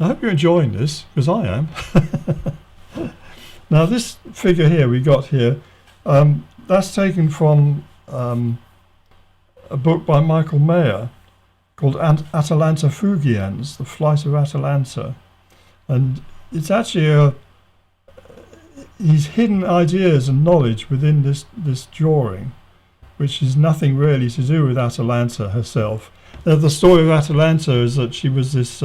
I hope you're enjoying this, because I am. Now this figure here we got here, that's taken from a book by Michael Mayer called Atalanta Fugiens, The Flight of Atalanta. And it's actually he's hidden ideas and knowledge within this drawing, which is nothing really to do with Atalanta herself. Now, the story of Atalanta is that she was this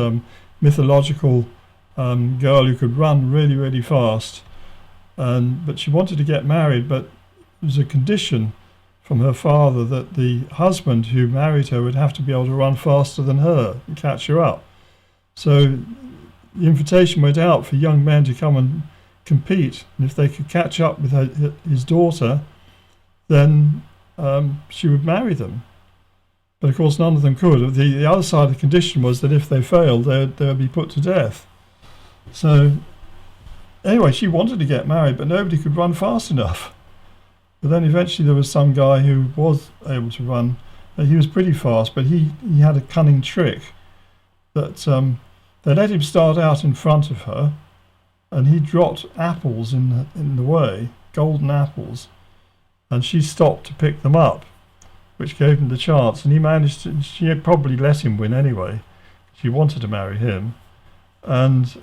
mythological girl who could run really, really fast, but she wanted to get married, but it was a condition from her father that the husband who married her would have to be able to run faster than her and catch her up. So the invitation went out for young men to come and compete, and if they could catch up with his daughter, then she would marry them. But of course none of them could. The other side of the condition was that if they failed, they would be put to death. So anyway, she wanted to get married, but nobody could run fast enough. But then eventually there was some guy who was able to run. He was pretty fast, but he had a cunning trick that they let him start out in front of her, and he dropped apples in the way, golden apples, and she stopped to pick them up, which gave him the chance. And he managed to, she had probably let him win anyway. She wanted to marry him, and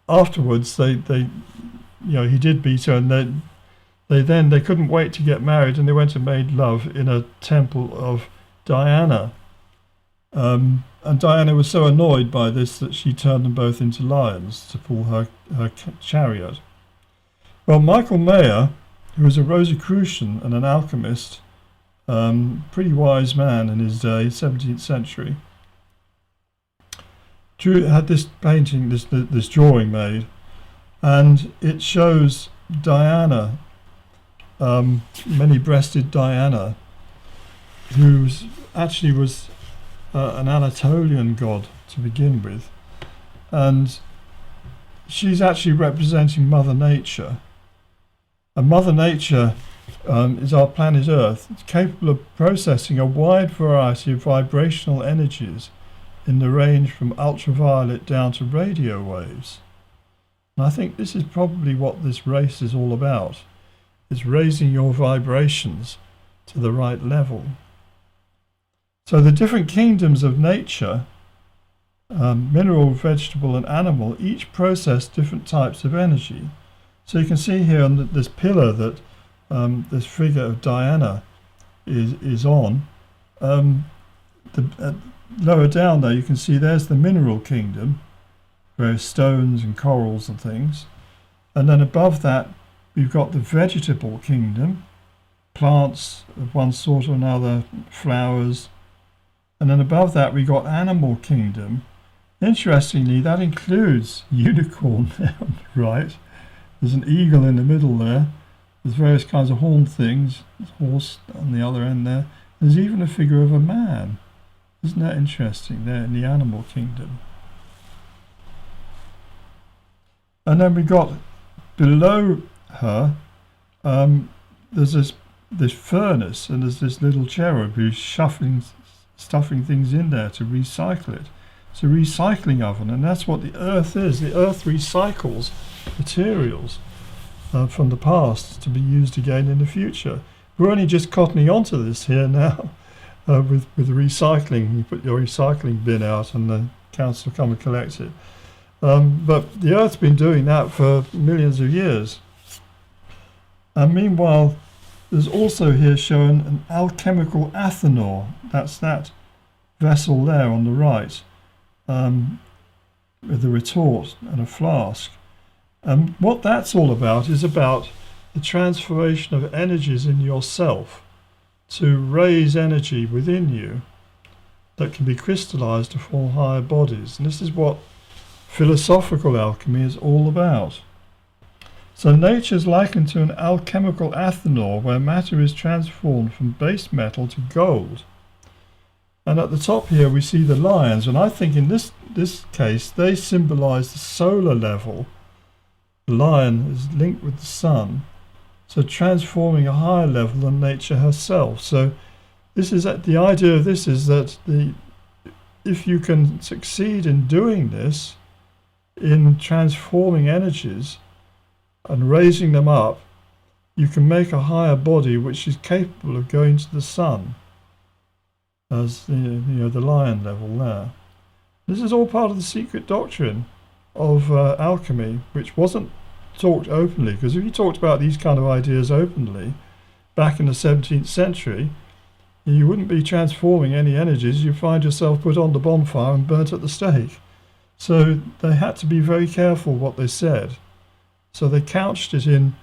afterwards he did beat her, and they couldn't wait to get married, and they went and made love in a temple of Diana. And Diana was so annoyed by this that she turned them both into lions to pull her chariot. Well, Michael Mayer, who was a Rosicrucian and an alchemist, pretty wise man in his day, 17th century, had this painting, this drawing made, and it shows Diana, many-breasted Diana, who actually was an Anatolian god to begin with, and she's actually representing Mother Nature. And Mother Nature is our planet Earth. It's capable of processing a wide variety of vibrational energies in the range from ultraviolet down to radio waves. And I think this is probably what this race is all about. It's raising your vibrations to the right level. So the different kingdoms of nature, mineral, vegetable and animal, each process different types of energy. So you can see here on this pillar that this figure of Diana is on. Lower down there you can see there's the mineral kingdom, various stones and corals and things. And then above that we've got the vegetable kingdom, plants of one sort or another, flowers. And then above that we got animal kingdom. Interestingly, that includes unicorn, right? There's an eagle in the middle there, There's various kinds of horned things. There's a horse on the other end there. There's even a figure of a man. Isn't that interesting there in the animal kingdom? And then we got below her, there's this furnace, and there's this little cherub who's stuffing things in there to recycle it. It's a recycling oven, and that's what the earth is. The earth recycles materials from the past to be used again in the future. We're only just cottoning onto this here now with recycling. You put your recycling bin out and the council come and collect it. But the earth's been doing that for millions of years. And meanwhile, there's also here shown an alchemical athanor. That's that vessel there on the right, with a retort and a flask. And what that's all about is about the transformation of energies in yourself to raise energy within you that can be crystallized to form higher bodies. And this is what philosophical alchemy is all about. So nature is likened to an alchemical athanor where matter is transformed from base metal to gold. And at the top here we see the lions, and I think in this case they symbolize the solar level. The lion is linked with the sun, so transforming a higher level than nature herself. So this is the idea of this is that if you can succeed in doing this, in transforming energies and raising them up, you can make a higher body which is capable of going to the sun, as the lion level there. This is all part of the secret doctrine of alchemy, which wasn't talked openly, because if you talked about these kind of ideas openly back in the 17th century, you wouldn't be transforming any energies. You'd find yourself put on the bonfire and burnt at the stake. So they had to be very careful what they said. So they couched it in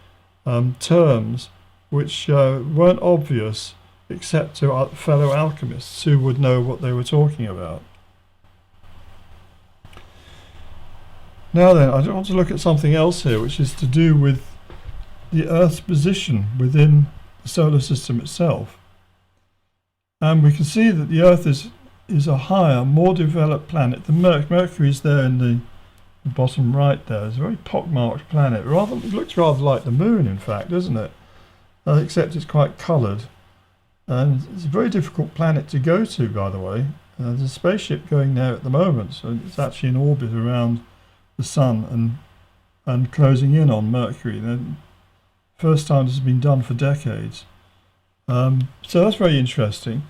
terms which weren't obvious except to fellow alchemists who would know what they were talking about. Now then, I want to look at something else here, which is to do with the Earth's position within the solar system itself. And we can see that the Earth is a higher, more developed planet. The Mercury is there in the bottom right there. It's a very pockmarked planet. It looks rather like the Moon, in fact, doesn't it? Except it's quite coloured. And it's a very difficult planet to go to, by the way. There's a spaceship going there at the moment, so it's actually in orbit around the Sun and closing in on Mercury. The first time this has been done for decades. So that's very interesting.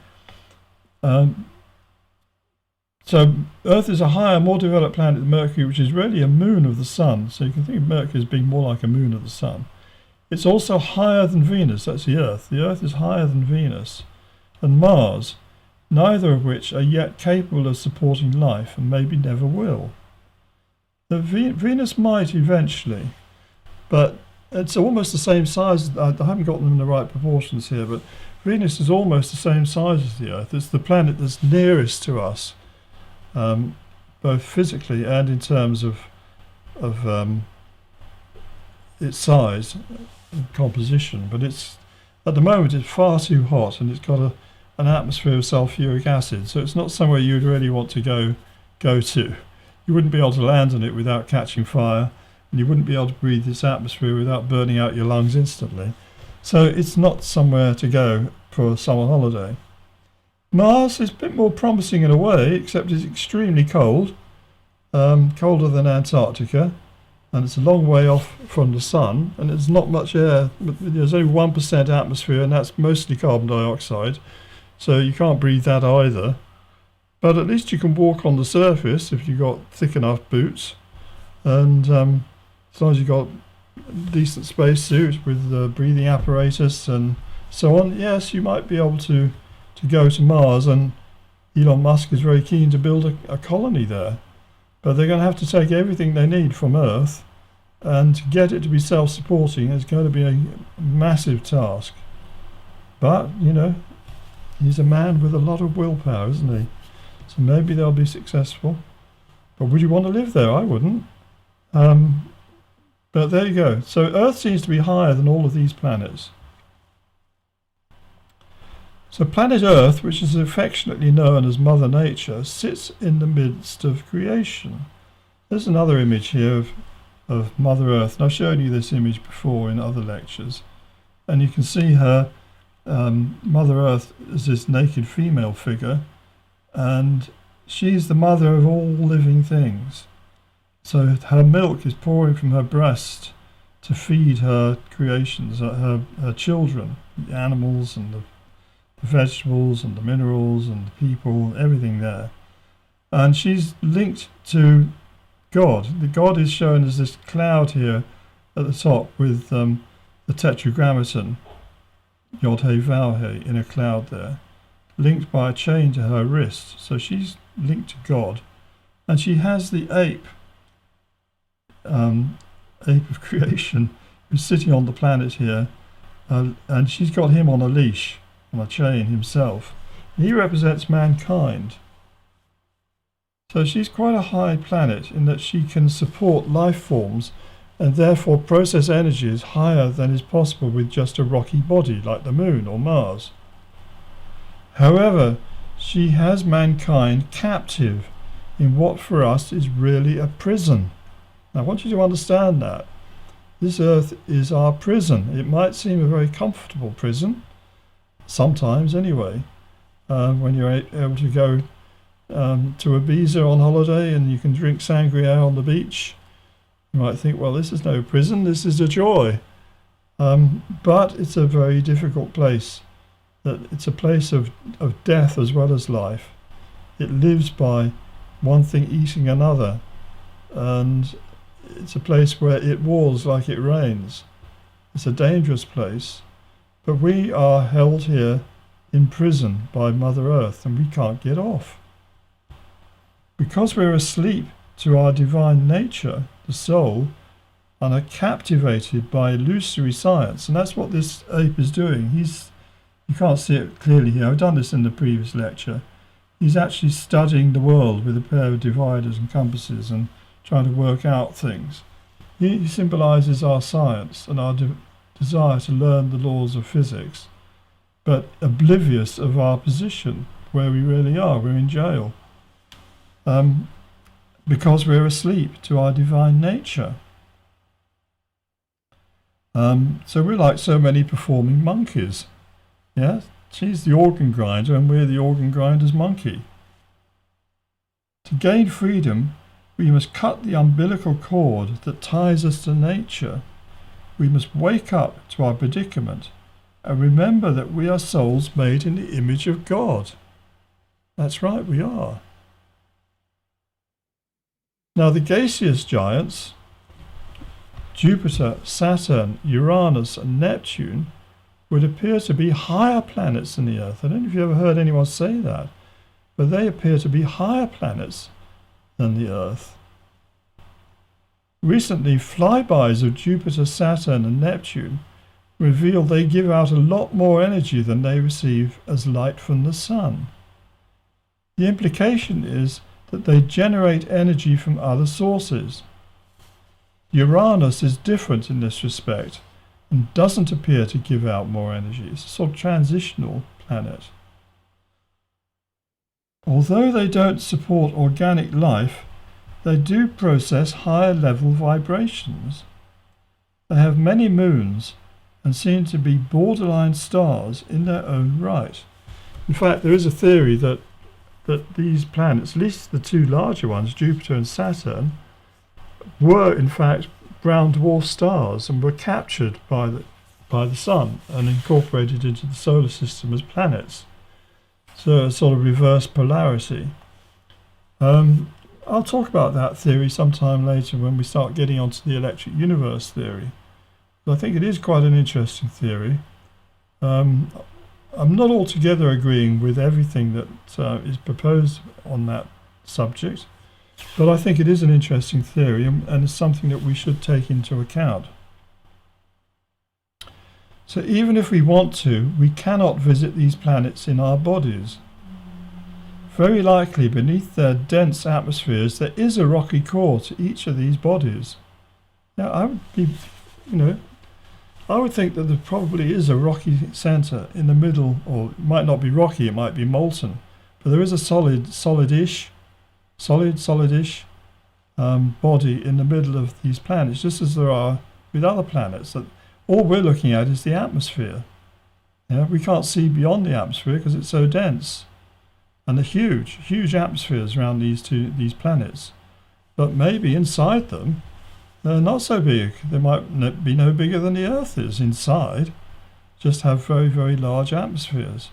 So Earth is a higher, more developed planet than Mercury, which is really a moon of the Sun. So you can think of Mercury as being more like a moon of the Sun. It's also higher than Venus. That's the Earth. The Earth is higher than Venus and Mars, neither of which are yet capable of supporting life and maybe never will. Venus might eventually, but it's almost the same size. I haven't got them in the right proportions here, but Venus is almost the same size as the Earth. It's the planet that's nearest to us, both physically and in terms of its size and composition. But at the moment it's far too hot, and it's got an atmosphere of sulfuric acid, so it's not somewhere you'd really want to go to. You wouldn't be able to land on it without catching fire, and you wouldn't be able to breathe this atmosphere without burning out your lungs instantly. So it's not somewhere to go for a summer holiday. Mars is a bit more promising in a way, except it's extremely cold, colder than Antarctica, and it's a long way off from the sun, and there's not much air. There's only 1% atmosphere, and that's mostly carbon dioxide, so you can't breathe that either. But at least you can walk on the surface if you've got thick enough boots, and as long as you've got a decent spacesuit with breathing apparatus and so on, yes, you might be able to go to Mars, and Elon Musk is very keen to build a colony there. But they're going to have to take everything they need from Earth, and to get it to be self-supporting is going to be a massive task. But, he's a man with a lot of willpower, isn't he? So maybe they'll be successful. But would you want to live there? I wouldn't. But there you go. So Earth seems to be higher than all of these planets. So planet Earth, which is affectionately known as Mother Nature, sits in the midst of creation. There's another image here of Mother Earth, and I've shown you this image before in other lectures. And you can see her, Mother Earth, as this naked female figure, and she's the mother of all living things. So her milk is pouring from her breast to feed her creations, her children, the animals and the vegetables and the minerals and the people, everything there. And she's linked to God. The God is shown as this cloud here at the top with the tetragrammaton, Yod He Vav He, in a cloud there, linked by a chain to her wrist. So she's linked to God. And she has the ape of creation, who's sitting on the planet here, and she's got him on a leash, on a chain himself. He represents mankind. So she's quite a high planet in that she can support life forms and therefore process energies higher than is possible with just a rocky body like the Moon or Mars. However, she has mankind captive in what for us is really a prison. Now I want you to understand that. This Earth is our prison. It might seem a very comfortable prison, sometimes anyway, when you're able to go to Ibiza on holiday and you can drink sangria on the beach. You might think, well, this is no prison, this is a joy. But it's a very difficult place. It's a place of death as well as life. It lives by one thing eating another, and it's a place where it wars like it rains. It's a dangerous place, but we are held here in prison by Mother Earth and we can't get off. Because we're asleep to our divine nature, the soul, and are captivated by illusory science, and that's what this ape is doing. You can't see it clearly here, I've done this in the previous lecture. He's actually studying the world with a pair of dividers and compasses and trying to work out things. He symbolises our science and our desire to learn the laws of physics, but oblivious of our position, where we really are. We're in jail. Because we're asleep to our divine nature. So we're like so many performing monkeys. Yeah? She's the organ grinder and we're the organ grinder's monkey. To gain freedom, we must cut the umbilical cord that ties us to nature. We must wake up to our predicament and remember that we are souls made in the image of God. That's right, we are. Now the gaseous giants, Jupiter, Saturn, Uranus and Neptune, would appear to be higher planets than the Earth. I don't know if you ever heard anyone say that, but they appear to be higher planets than the Earth. Recently, flybys of Jupiter, Saturn and Neptune reveal they give out a lot more energy than they receive as light from the Sun. The implication is that they generate energy from other sources. Uranus is different in this respect and doesn't appear to give out more energy. It's a sort of transitional planet. Although they don't support organic life, they do process higher level vibrations. They have many moons and seem to be borderline stars in their own right. In fact, there is a theory that these planets, at least the two larger ones, Jupiter and Saturn, were in fact brown dwarf stars and were captured by the Sun and incorporated into the solar system as planets. So a sort of reverse polarity. I'll talk about that theory sometime later when we start getting onto the electric universe theory. I think it is quite an interesting theory. I'm not altogether agreeing with everything that is proposed on that subject, but I think it is an interesting theory and it's something that we should take into account. So even if we want to, we cannot visit these planets in our bodies. Very likely beneath their dense atmospheres there is a rocky core to each of these bodies. Now, I would be, I would think that there probably is a rocky centre in the middle, or it might not be rocky, it might be molten, but there is a solidish body in the middle of these planets, just as there are with other planets. That all we're looking at is the atmosphere. We can't see beyond the atmosphere because it's so dense, and the huge atmospheres around these planets. But maybe inside them, they're not so big. They might be no bigger than the Earth is inside, just have very, very large atmospheres.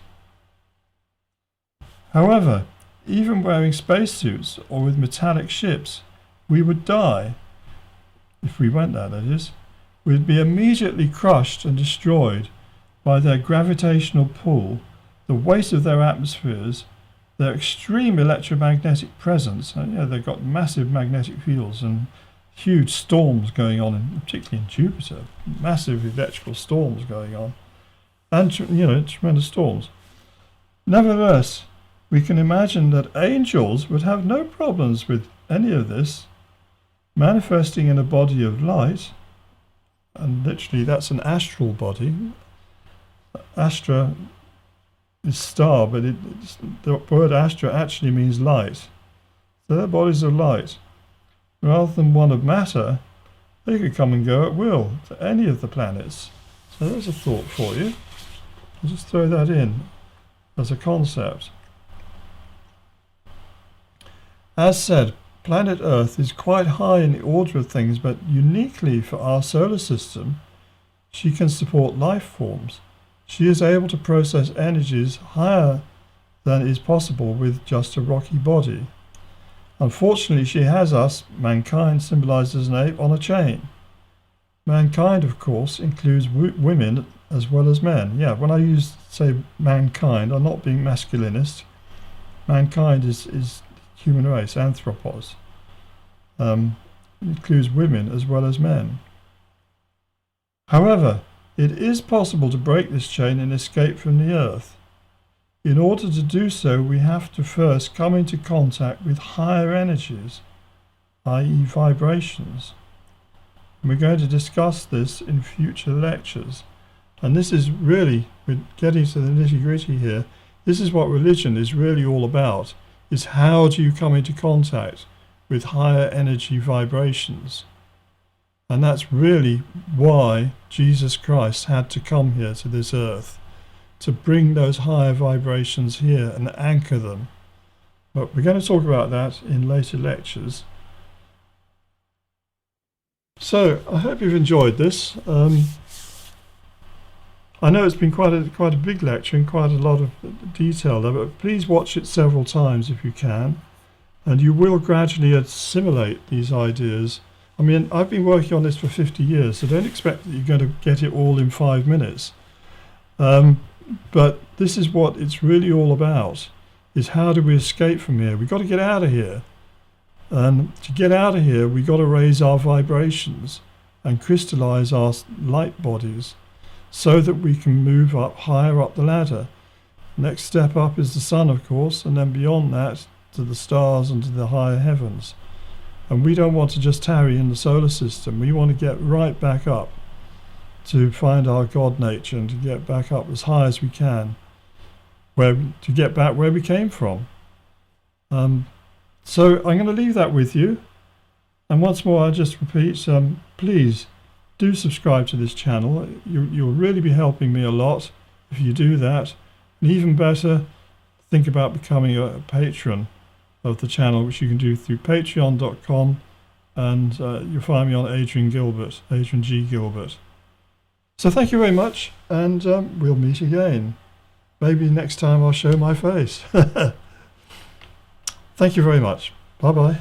However, even wearing spacesuits or with metallic ships, we would die. If we went there, that is. We'd be immediately crushed and destroyed by their gravitational pull, the weight of their atmospheres, their extreme electromagnetic presence. They've got massive magnetic fields and huge storms going on, particularly in Jupiter, massive electrical storms going on, and tremendous storms. Nevertheless, we can imagine that angels would have no problems with any of this, manifesting in a body of light, and literally that's an astral body. Astra is star, but the word astra actually means light. So they're bodies of light. Rather than one of matter, they could come and go at will to any of the planets. So there's a thought for you. I'll just throw that in as a concept. As said, planet Earth is quite high in the order of things, but uniquely for our solar system, she can support life forms. She is able to process energies higher than is possible with just a rocky body. Unfortunately, she has us, mankind, symbolized as an ape, on a chain. Mankind, of course, includes women as well as men. Yeah, when I say mankind, I'm not being masculinist. Mankind is human race, anthropos. Includes women as well as men. However, it is possible to break this chain and escape from the Earth. In order to do so, we have to first come into contact with higher energies, i.e. vibrations. And we're going to discuss this in future lectures. And this is really, we're getting to the nitty-gritty here, this is what religion is really all about, is how do you come into contact with higher energy vibrations. And that's really why Jesus Christ had to come here to this earth, to bring those higher vibrations here and anchor them. But we're going to talk about that in later lectures. So I hope you've enjoyed this. I know it's been quite a big lecture and quite a lot of detail there, but please watch it several times if you can, and you will gradually assimilate these ideas. I mean, I've been working on this for 50 years, so don't expect that you're going to get it all in 5 minutes. But this is what it's really all about, is how do we escape from here? We've got to get out of here. And to get out of here, we've got to raise our vibrations and crystallize our light bodies so that we can move up higher up the ladder. Next step up is the sun, of course, and then beyond that to the stars and to the higher heavens. And we don't want to just tarry in the solar system. We want to get right back up to find our God nature and to get back up as high as we can, to get back where we came from. So I'm going to leave that with you. And once more, I'll just repeat, please do subscribe to this channel. You'll really be helping me a lot if you do that. And even better, think about becoming a patron of the channel, which you can do through patreon.com, and you'll find me on Adrian G. Gilbert. So thank you very much, and we'll meet again. Maybe next time I'll show my face. Thank you very much. Bye-bye.